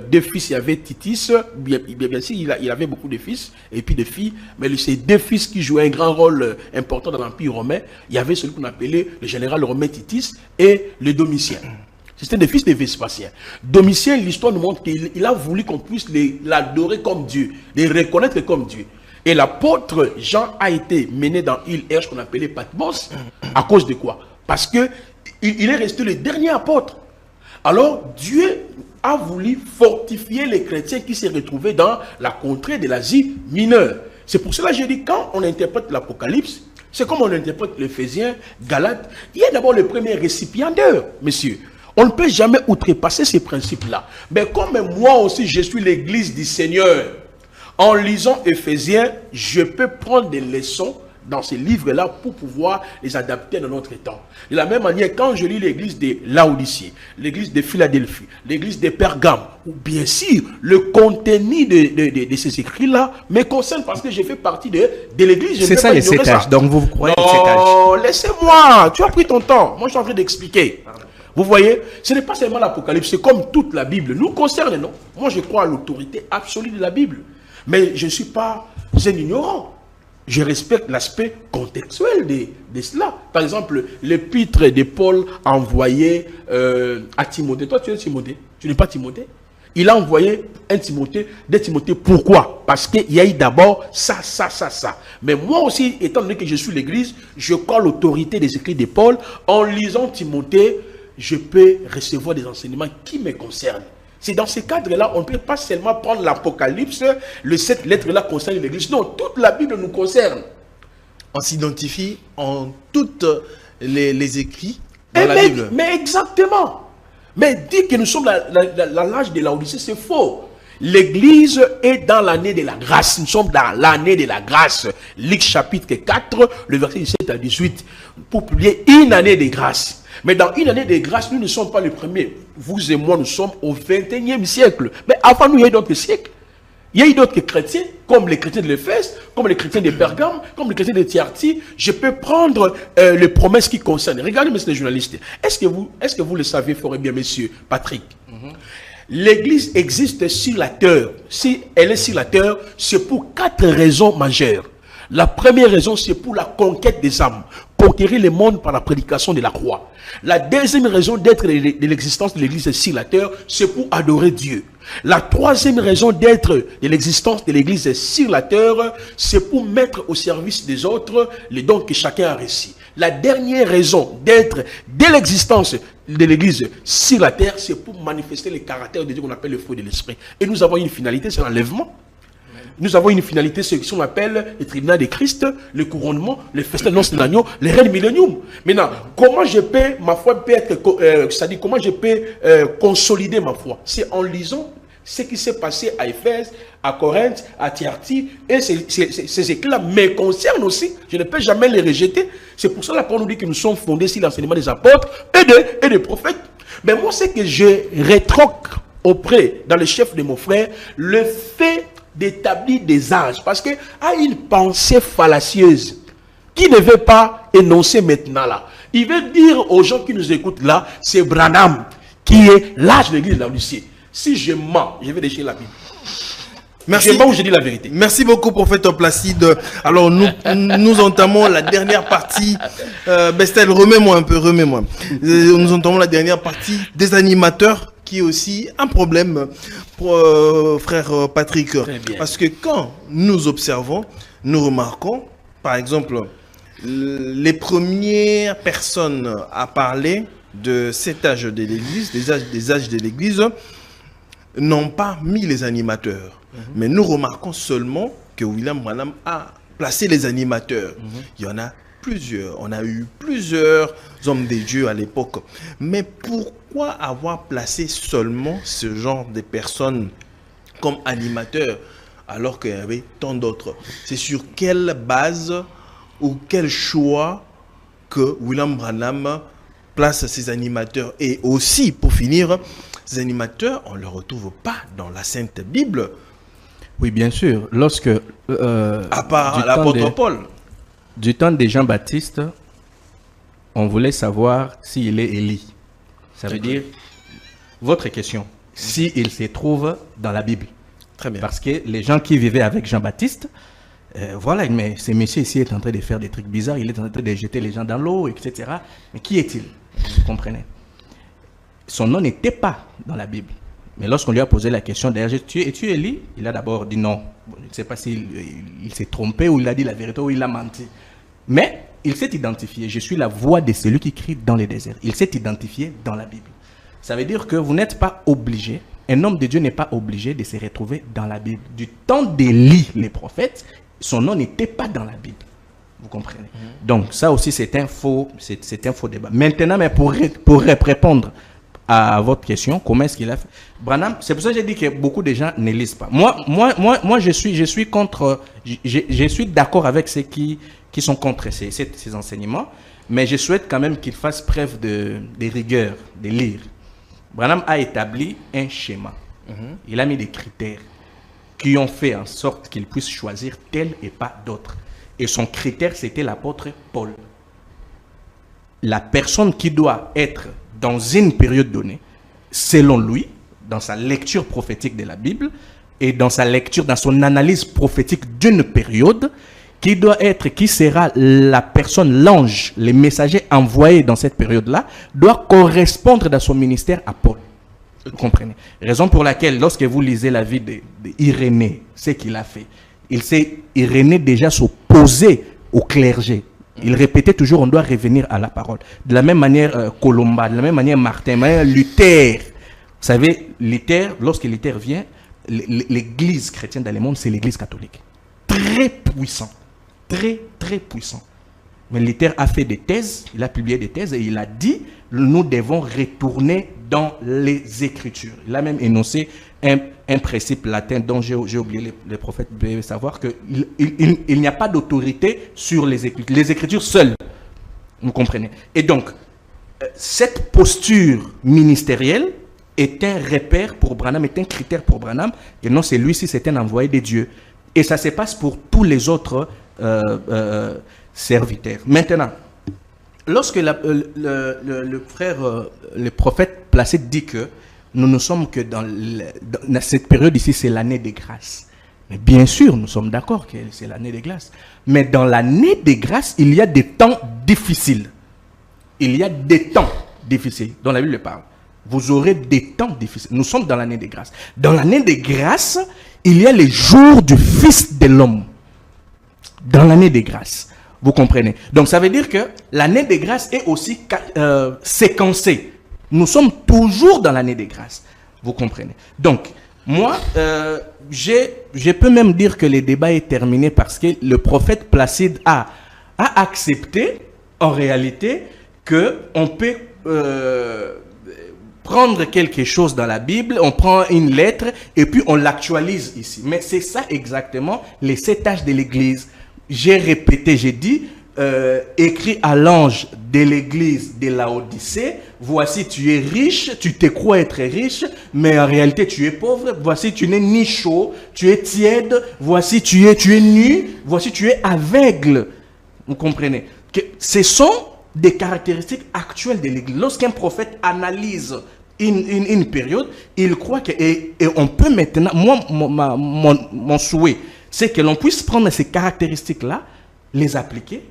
2 fils, il y avait Titus, bien sûr, il avait beaucoup de fils, et puis de filles, mais ces 2 fils qui jouaient un grand rôle important dans l'Empire romain, il y avait celui qu'on appelait le général romain Titus et le Domitien. C'était des fils de Vespasien. Domitien, l'histoire nous montre qu'il a voulu qu'on puisse l'adorer comme Dieu, les reconnaître comme Dieu. Et l'apôtre Jean a été mené dans l'île Herche qu'on appelait Patmos. À cause de quoi? Parce que il est resté le dernier apôtre. Alors Dieu a voulu fortifier les chrétiens qui se retrouvaient dans la contrée de l'Asie mineure. C'est pour cela que je dis, quand on interprète l'Apocalypse, c'est comme on interprète l'Éphésiens, Galates. Il y a d'abord le premier récipiendaire, messieurs. On ne peut jamais outrepasser ces principes-là. Mais comme moi aussi, je suis l'église du Seigneur, en lisant Éphésiens, je peux prendre des leçons dans ces livres-là pour pouvoir les adapter dans notre temps. De la même manière, quand je lis l'église de Laodicée, l'église de Philadelphie, l'église de Pergame, ou bien sûr, le contenu de ces écrits-là me concerne parce que je fais partie de l'église. C'est ça les 7 âges. Donc vous croyez les 7 âges? Non, laissez-moi. Tu as pris ton temps. Moi, je suis en train d'expliquer. Vous voyez, ce n'est pas seulement l'Apocalypse, c'est comme toute la Bible. Nous concerne, non? Moi, je crois à l'autorité absolue de la Bible. Mais je ne suis pas un ignorant. Je respecte l'aspect contextuel de cela. Par exemple, l'épître de Paul envoyé à Timothée. Toi, tu es Timothée. Tu n'es pas Timothée. Il a envoyé un Timothée, des Timothées. Pourquoi? Parce qu'il y a eu d'abord ça. Mais moi aussi, étant donné que je suis l'église, je crois à l'autorité des écrits de Paul. En lisant Timothée, je peux recevoir des enseignements qui me concernent. C'est dans ce cadre-là, on ne peut pas seulement prendre l'Apocalypse, les 7 lettres-là concernent l'Église. Non, toute la Bible nous concerne. On s'identifie en toutes les écrits dans la Bible. Mais exactement. Mais dire que nous sommes l'âge de Laodicée, c'est faux. L'église est dans l'année de la grâce. Nous sommes dans l'année de la grâce. Luc chapitre 4, le verset 17 à 18, pour publier une année de grâce. Mais dans une année de grâce, nous ne sommes pas les premiers. Vous et moi, nous sommes au 21e siècle. Mais avant nous, il y a d'autres siècles. Il y a eu d'autres chrétiens, comme les chrétiens de l'Éphèse, comme les chrétiens de Pergame, comme les chrétiens de Thyatire. Je peux prendre les promesses qui concernent. Regardez, messieurs les journalistes. Est-ce que vous le savez fort et bien, monsieur Patrick? L'église existe sur la terre. Si elle est sur la terre, c'est pour 4 raisons majeures. La première raison, c'est pour la conquête des âmes. Conquérir le monde par la prédication de la croix. La deuxième raison d'être de l'existence de l'église sur la terre, c'est pour adorer Dieu. La troisième raison d'être de l'existence de l'église sur la terre, c'est pour mettre au service des autres les dons que chacun a reçus. La dernière raison d'être de l'existence de l'église sur la terre, c'est pour manifester le caractère de Dieu qu'on appelle le fruit de l'esprit. Et nous avons une finalité, c'est l'enlèvement. Nous avons une finalité, ce qu'on appelle le tribunal de Christ, le couronnement, le festin de l'agneau, le règne millénium. Maintenant, comment je peux, ma foi peut être, c'est-à-dire comment je peux consolider ma foi? C'est en lisant ce qui s'est passé à Éphèse, à Corinthe, à Thyatire, et ces écrits-là me concernent aussi. Je ne peux jamais les rejeter. C'est pour ça que la parole nous dit que nous sommes fondés sur l'enseignement des apôtres et des prophètes. Mais moi, c'est que je rétroque auprès, dans le chef de mon frère, le fait d'établir des âges, parce que a une pensée fallacieuse qui ne veut pas énoncer maintenant là. Il veut dire aux gens qui nous écoutent là, c'est Branham qui est l'âge de l'église de la Russie. Si je mens, je vais déchirer la Bible. Merci. Je mens ou je dis la vérité. Merci beaucoup, prophète Placide. Alors, nous entamons la dernière partie. Bestel, remets-moi un peu, remets-moi. Nous entamons la dernière partie des animateurs, qui est aussi un problème pour frère Patrick. Parce que quand nous observons, nous remarquons, par exemple, les premières personnes à parler de cet âge de l'église, des âges de l'église, n'ont pas mis les animateurs. Mais nous remarquons seulement que William Branham a placé les animateurs. Il y en a plusieurs. On a eu plusieurs hommes de Dieu à l'époque. Mais pourquoi avoir placé seulement ce genre de personnes comme animateurs alors qu'il y avait tant d'autres? C'est sur quelle base ou quel choix que William Branham place ces animateurs? Et aussi, pour finir, ces animateurs, on ne les retrouve pas dans la Sainte Bible. Oui, bien sûr. Lorsque... à part l'apôtre Paul. Du temps de Jean-Baptiste, on voulait savoir s'il est Élie. Ça veut dire, votre question, s'il se trouve dans la Bible. Très bien. Parce que les gens qui vivaient avec Jean-Baptiste, voilà, mais ce monsieur ici est en train de faire des trucs bizarres, il est en train de jeter les gens dans l'eau, etc. Mais qui est-il? Vous comprenez? Son nom n'était pas dans la Bible. Mais lorsqu'on lui a posé la question, d'ailleurs, es-tu Élie? Il a d'abord dit non. Bon, je ne sais pas s'il s'est trompé ou il a dit la vérité ou il a menti. Mais il s'est identifié. Je suis la voix de celui qui crie dans les déserts. Il s'est identifié dans la Bible. Ça veut dire que vous n'êtes pas obligé, un homme de Dieu n'est pas obligé de se retrouver dans la Bible. Du temps d'Élie, les prophètes, son nom n'était pas dans la Bible. Vous comprenez? Donc ça aussi c'est un faux débat. Maintenant, mais pour répondre à votre question, comment est-ce qu'il a fait? Branham, c'est pour ça que j'ai dit que beaucoup de gens ne lisent pas. Moi je suis contre, je suis d'accord avec ceux qui sont contre ces enseignements, mais je souhaite quand même qu'ils fassent preuve de rigueur, de lire. Branham a établi un schéma. Il a mis des critères qui ont fait en sorte qu'il puisse choisir tel et pas d'autres. Et son critère, c'était l'apôtre Paul. La personne qui doit être dans une période donnée, selon lui, dans sa lecture prophétique de la Bible et dans sa lecture, dans son analyse prophétique d'une période, qui sera la personne, l'ange, les messagers envoyés dans cette période-là, doit correspondre dans son ministère à Paul. Vous comprenez? Raison pour laquelle, lorsque vous lisez la vie d'Irénée, ce qu'il a fait, Irénée déjà s'opposait au clergé. Il répétait toujours, on doit revenir à la parole. De la même manière, Colomba, de la même manière, Martin, de la même manière, Luther. Vous savez, Luther, lorsque Luther vient, l'église chrétienne dans le monde, c'est l'église catholique. Très puissant. Très, très puissant. Mais Luther a fait des thèses, il a publié des thèses et il a dit, nous devons retourner dans les Écritures. Il a même énoncé un principe latin dont j'ai oublié, les prophètes devaient savoir qu'il n'y a pas d'autorité sur les Écritures. Les Écritures seules, vous comprenez. Et donc, cette posture ministérielle est un repère pour Branham, est un critère pour Branham, et non, c'est lui-ci, c'est un envoyé de Dieu. Et ça se passe pour tous les autres serviteurs. Maintenant, lorsque le frère, le prophète Placide dit que nous ne sommes que dans cette période ici, c'est l'année des grâces. Mais bien sûr, nous sommes d'accord que c'est l'année des grâces. Mais dans l'année des grâces, il y a des temps difficiles. Il y a des temps difficiles, dont la Bible parle. Vous aurez des temps difficiles. Nous sommes dans l'année des grâces. Dans l'année des grâces, il y a les jours du Fils de l'homme. Dans l'année des grâces. Vous comprenez? Donc ça veut dire que l'année des grâces est aussi séquencée. Nous sommes toujours dans l'année des grâces. Vous comprenez? Donc, moi, je peux même dire que le débat est terminé parce que le prophète Placide a accepté, en réalité, qu'on peut prendre quelque chose dans la Bible, on prend une lettre et puis on l'actualise ici. Mais c'est ça exactement les 7 âges de l'Église. J'ai répété, j'ai dit, écrit à l'ange de l'église de Laodicée, voici tu es riche, tu te crois être riche, mais en réalité tu es pauvre, voici tu n'es ni chaud, tu es tiède, voici tu es nu, voici tu es aveugle. Vous comprenez? Que ce sont des caractéristiques actuelles de l'église. Lorsqu'un prophète analyse une période, il croit que, et on peut maintenant, moi mon souhait, c'est que l'on puisse prendre ces caractéristiques-là, les appliquer,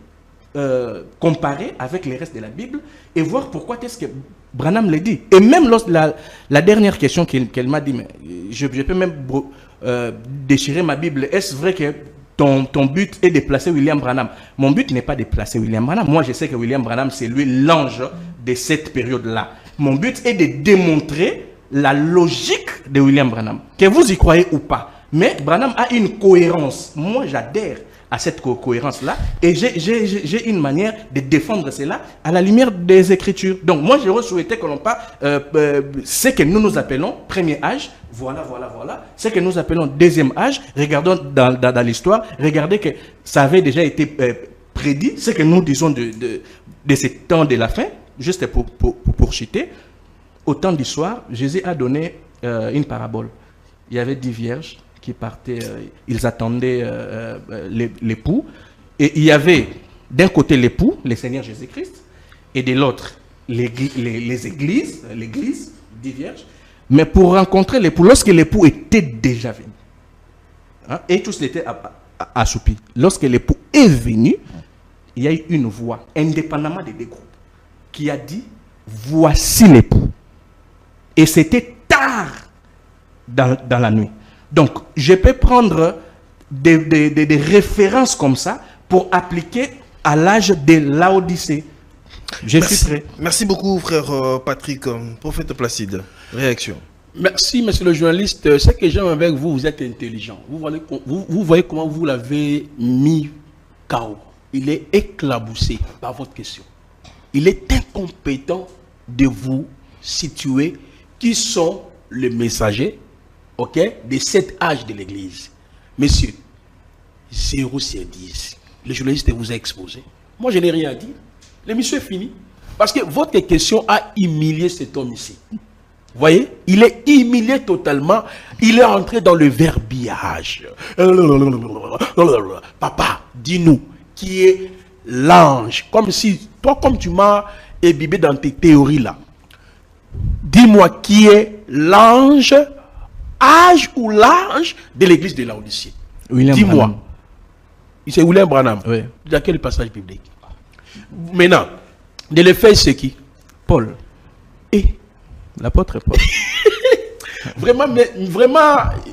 comparer avec les restes de la Bible et voir pourquoi est-ce que Branham le dit. Et même lorsque la dernière question qu'elle m'a dit, mais je peux même déchirer ma Bible, est-ce vrai que ton but est de placer William Branham? Mon but n'est pas de placer William Branham. Moi, je sais que William Branham, c'est lui l'ange de cette période-là. Mon but est de démontrer la logique de William Branham, que vous y croyez ou pas. Mais Branham a une cohérence. Moi, j'adhère à cette cohérence-là. Et j'ai une manière de défendre cela à la lumière des Écritures. Donc, moi, j'aurais souhaité que l'on parle ce que nous appelons premier âge. Voilà. Ce que nous appelons deuxième âge. Regardons dans l'histoire. Regardez que ça avait déjà été prédit. Ce que nous disons de ce temps de la fin, juste pour citer. Au temps du soir, Jésus a donné une parabole. Il y avait 10 vierges qui partaient, ils attendaient l'époux. Et il y avait d'un côté l'époux, le Seigneur Jésus-Christ, et de l'autre les églises, l'église, 10 vierges. Mais pour rencontrer l'époux, lorsque l'époux était déjà venu, hein, et tous étaient assoupis, lorsque l'époux est venu, il y a eu une voix, indépendamment des deux groupes, qui a dit, voici l'époux. Et c'était tard dans la nuit. Donc, je peux prendre des références comme ça pour appliquer à l'âge de Laodicée. Je suis prêt. Merci beaucoup, frère Patrick. Prophète Placide, réaction. Merci, monsieur le journaliste. Ce que j'aime avec vous, vous êtes intelligent. Vous voyez comment vous l'avez mis KO. Il est éclaboussé par votre question. Il est incompétent de vous situer qui sont les messagers, ok, des 7 âges de l'Église. Messieurs, 0 sur 10. Le journaliste vous a exposé. Moi, je n'ai rien dit. L'émission est finie. Parce que votre question a humilié cet homme ici. Vous voyez, il est humilié totalement. Il est entré dans le verbiage. Papa, dis-nous, qui est l'ange? Comme si, toi, comme tu m'as imbibé dans tes théories là. Dis-moi qui est l'ange, âge ou l'ange de l'église de Laodicée. Dis-moi. C'est William Branham. Oui. Dans quel passage biblique? Maintenant, de l'Éphèse, c'est qui? Paul. Et l'apôtre Paul. Vraiment,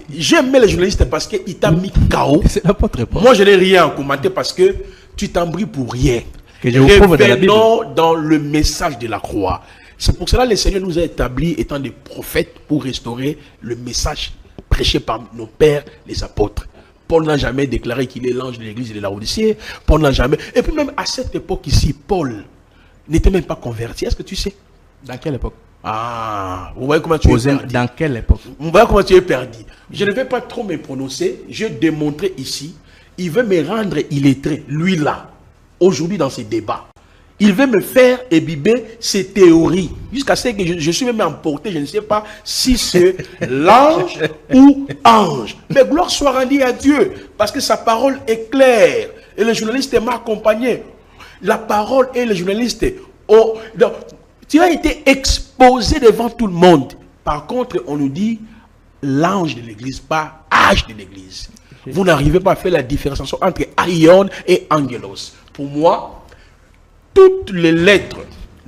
j'aime les journalistes parce qu'il t'a mis KO. C'est l'apôtre Paul. Moi, je n'ai rien à commenter parce que tu t'embrouilles pour rien. Que je vous prouve dans la Bible. Dans le message de la croix. C'est pour cela que le Seigneur nous a établis étant des prophètes pour restaurer le message prêché par nos pères, les apôtres. Paul n'a jamais déclaré qu'il est l'ange de l'église de Laodicée. Paul n'a jamais. Et puis même à cette époque ici, Paul n'était même pas converti. Est-ce que tu sais? Dans quelle époque? Ah, vous voyez comment tu es perdu. Dans quelle époque? Vous voyez comment tu es perdu. Je ne vais pas trop me prononcer. Je vais démontrer ici. Il veut me rendre illettré, lui là, aujourd'hui dans ces débats. Il veut me faire ébiber ses théories. Jusqu'à ce que je suis même emporté, je ne sais pas si c'est l'ange ou ange. Mais gloire soit rendue à Dieu, parce que sa parole est claire. Et le journaliste m'a accompagné. La parole et le journaliste. Oh, donc, tu as été exposé devant tout le monde. Par contre, on nous dit l'ange de l'église, pas âge de l'église. Vous n'arrivez pas à faire la différenciation entre aion et angelos. Pour moi, toutes les lettres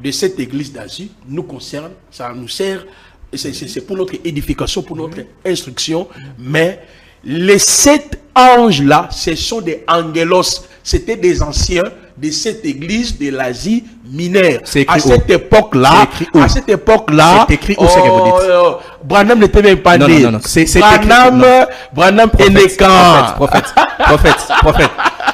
de cette église d'Asie nous concernent, ça nous sert, c'est pour notre édification, pour notre instruction, mais les 7 anges-là, ce sont des angelos, c'était des anciens de cette église de l'Asie mineure. À cette époque-là, c'est écrit où c'est que vous dites? Branham n'était même pas né. Non, c'est Branham est né quand? Prophète.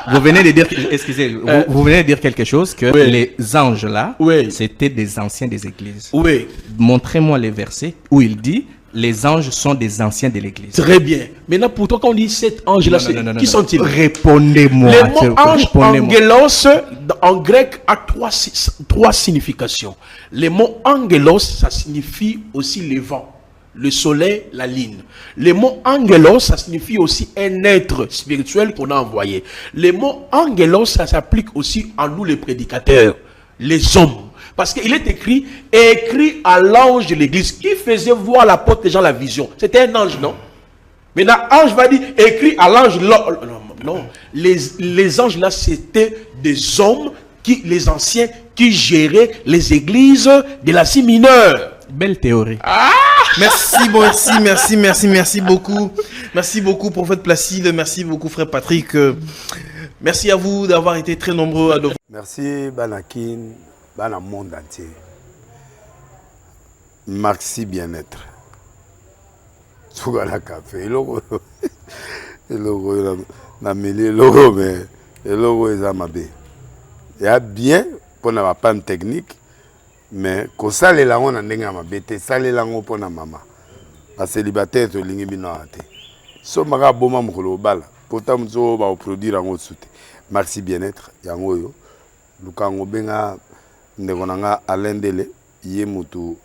Vous venez de dire, excusez, vous venez de dire quelque chose que les anges là, c'était des anciens des églises. Oui. Montrez-moi les versets où il dit les anges sont des anciens de l'église. Très bien. Maintenant, pourtant, quand on dit 7 anges là, qui sont-ils? Répondez-moi. Le mot ange, angelos, en grec, a trois significations. Le mot angelos, ça signifie aussi le vent, le soleil, la lune. Le mot angelos, ça signifie aussi un être spirituel qu'on a envoyé. Le mot angelos, ça s'applique aussi à nous les prédicateurs, les hommes. Parce qu'il est écrit à l'ange de l'église qui faisait voir à l'apôtre Jean la vision. C'était un ange, non? Maintenant, ange va dire écrit à l'ange. Non. Les anges là, c'était des hommes, les anciens, qui géraient les églises de l'Asie mineure. Belle théorie. Merci beaucoup. Merci beaucoup, prophète Placide. Merci beaucoup, frère Patrick. Merci à vous d'avoir été très nombreux à Merci, Banakin. Dans le monde entier. Maxi bien-être. Tout à la café. Le logo na mêlé logo mais le logo est amabé. Il y a bien pour la panne technique mais ko sale la on ndenga mabete sale la ngo pour na mama. La célibataire to lingi bino ate. So maka boma mukolo bala. Pourtant mzo ba produire ngo soute. Maxi bien-être yango yo. Lukango benga ndeko Alain Dele ye mutu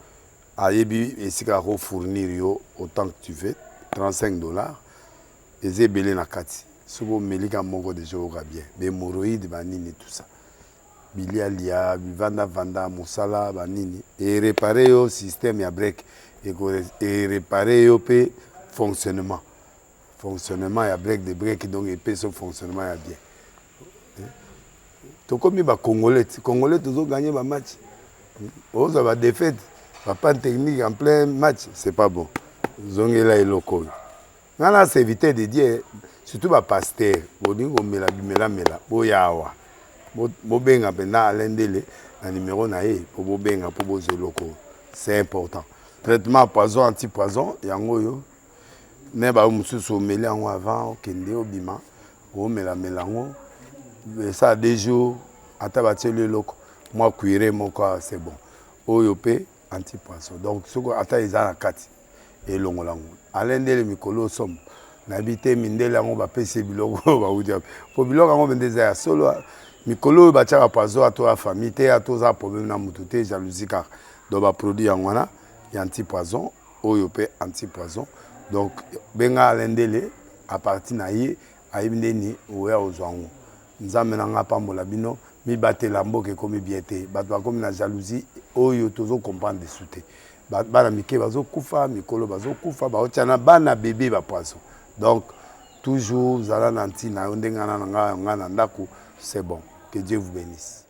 ayebi esika ko fournir yo autant que tu veux $35 ezebele na kati sobo melika moko de jour bien be hémorroïdes banini tout ça bilialia vanda musala banini et réparer yo système ya break et réparer yo pe fonctionnement ya break de break donc et pe son fonctionnement ya bien. Comme les Congolais toujours gagné ma match. Ils ont défaite, pas de technique en plein match, c'est pas bon. Ils ont là et local. Là c'est éviter de dire surtout les pasteurs, ils mela boyawa. Bo benga pena Alain Dele na numéro naé pour bo benga pour bo local. C'est important. Traitement poison anti-poison yango yo. Ne ba mususu mela ngo avant kende obima. O mela ngo. Ça a des jours, à tabater le loco, moi cuire mon corps, c'est bon. Oyopé, anti-poisson. Donc, ce qu'on attend, ils ont la carte. Et l'on l'a. Alain Dele Mikolo somme. N'habité Mindele, on va payer bilogo, on va vous dire. Pour bilogo, on va dire solo. Mikolo, va tirer à poisson à toi, famille, à tous les problèmes, na mutute, jalousie, car. Donc, va produire en wana, il y a anti-poisson, oyopé, anti-poisson. Donc, benga Alain Dele, à partir naïe, à Ibneni, ou à Ozouango. Nous avons pambola bino mi batte lambo ke komi biete batwa komi na jalousie oyo tozo comprendre de souté bana mike bazo kufa mikolo bazo kufa ba otiana bana bébé ba poisson donc toujours zala nanti na ndenga na nga na ndako c'est bon que Dieu vous bénisse.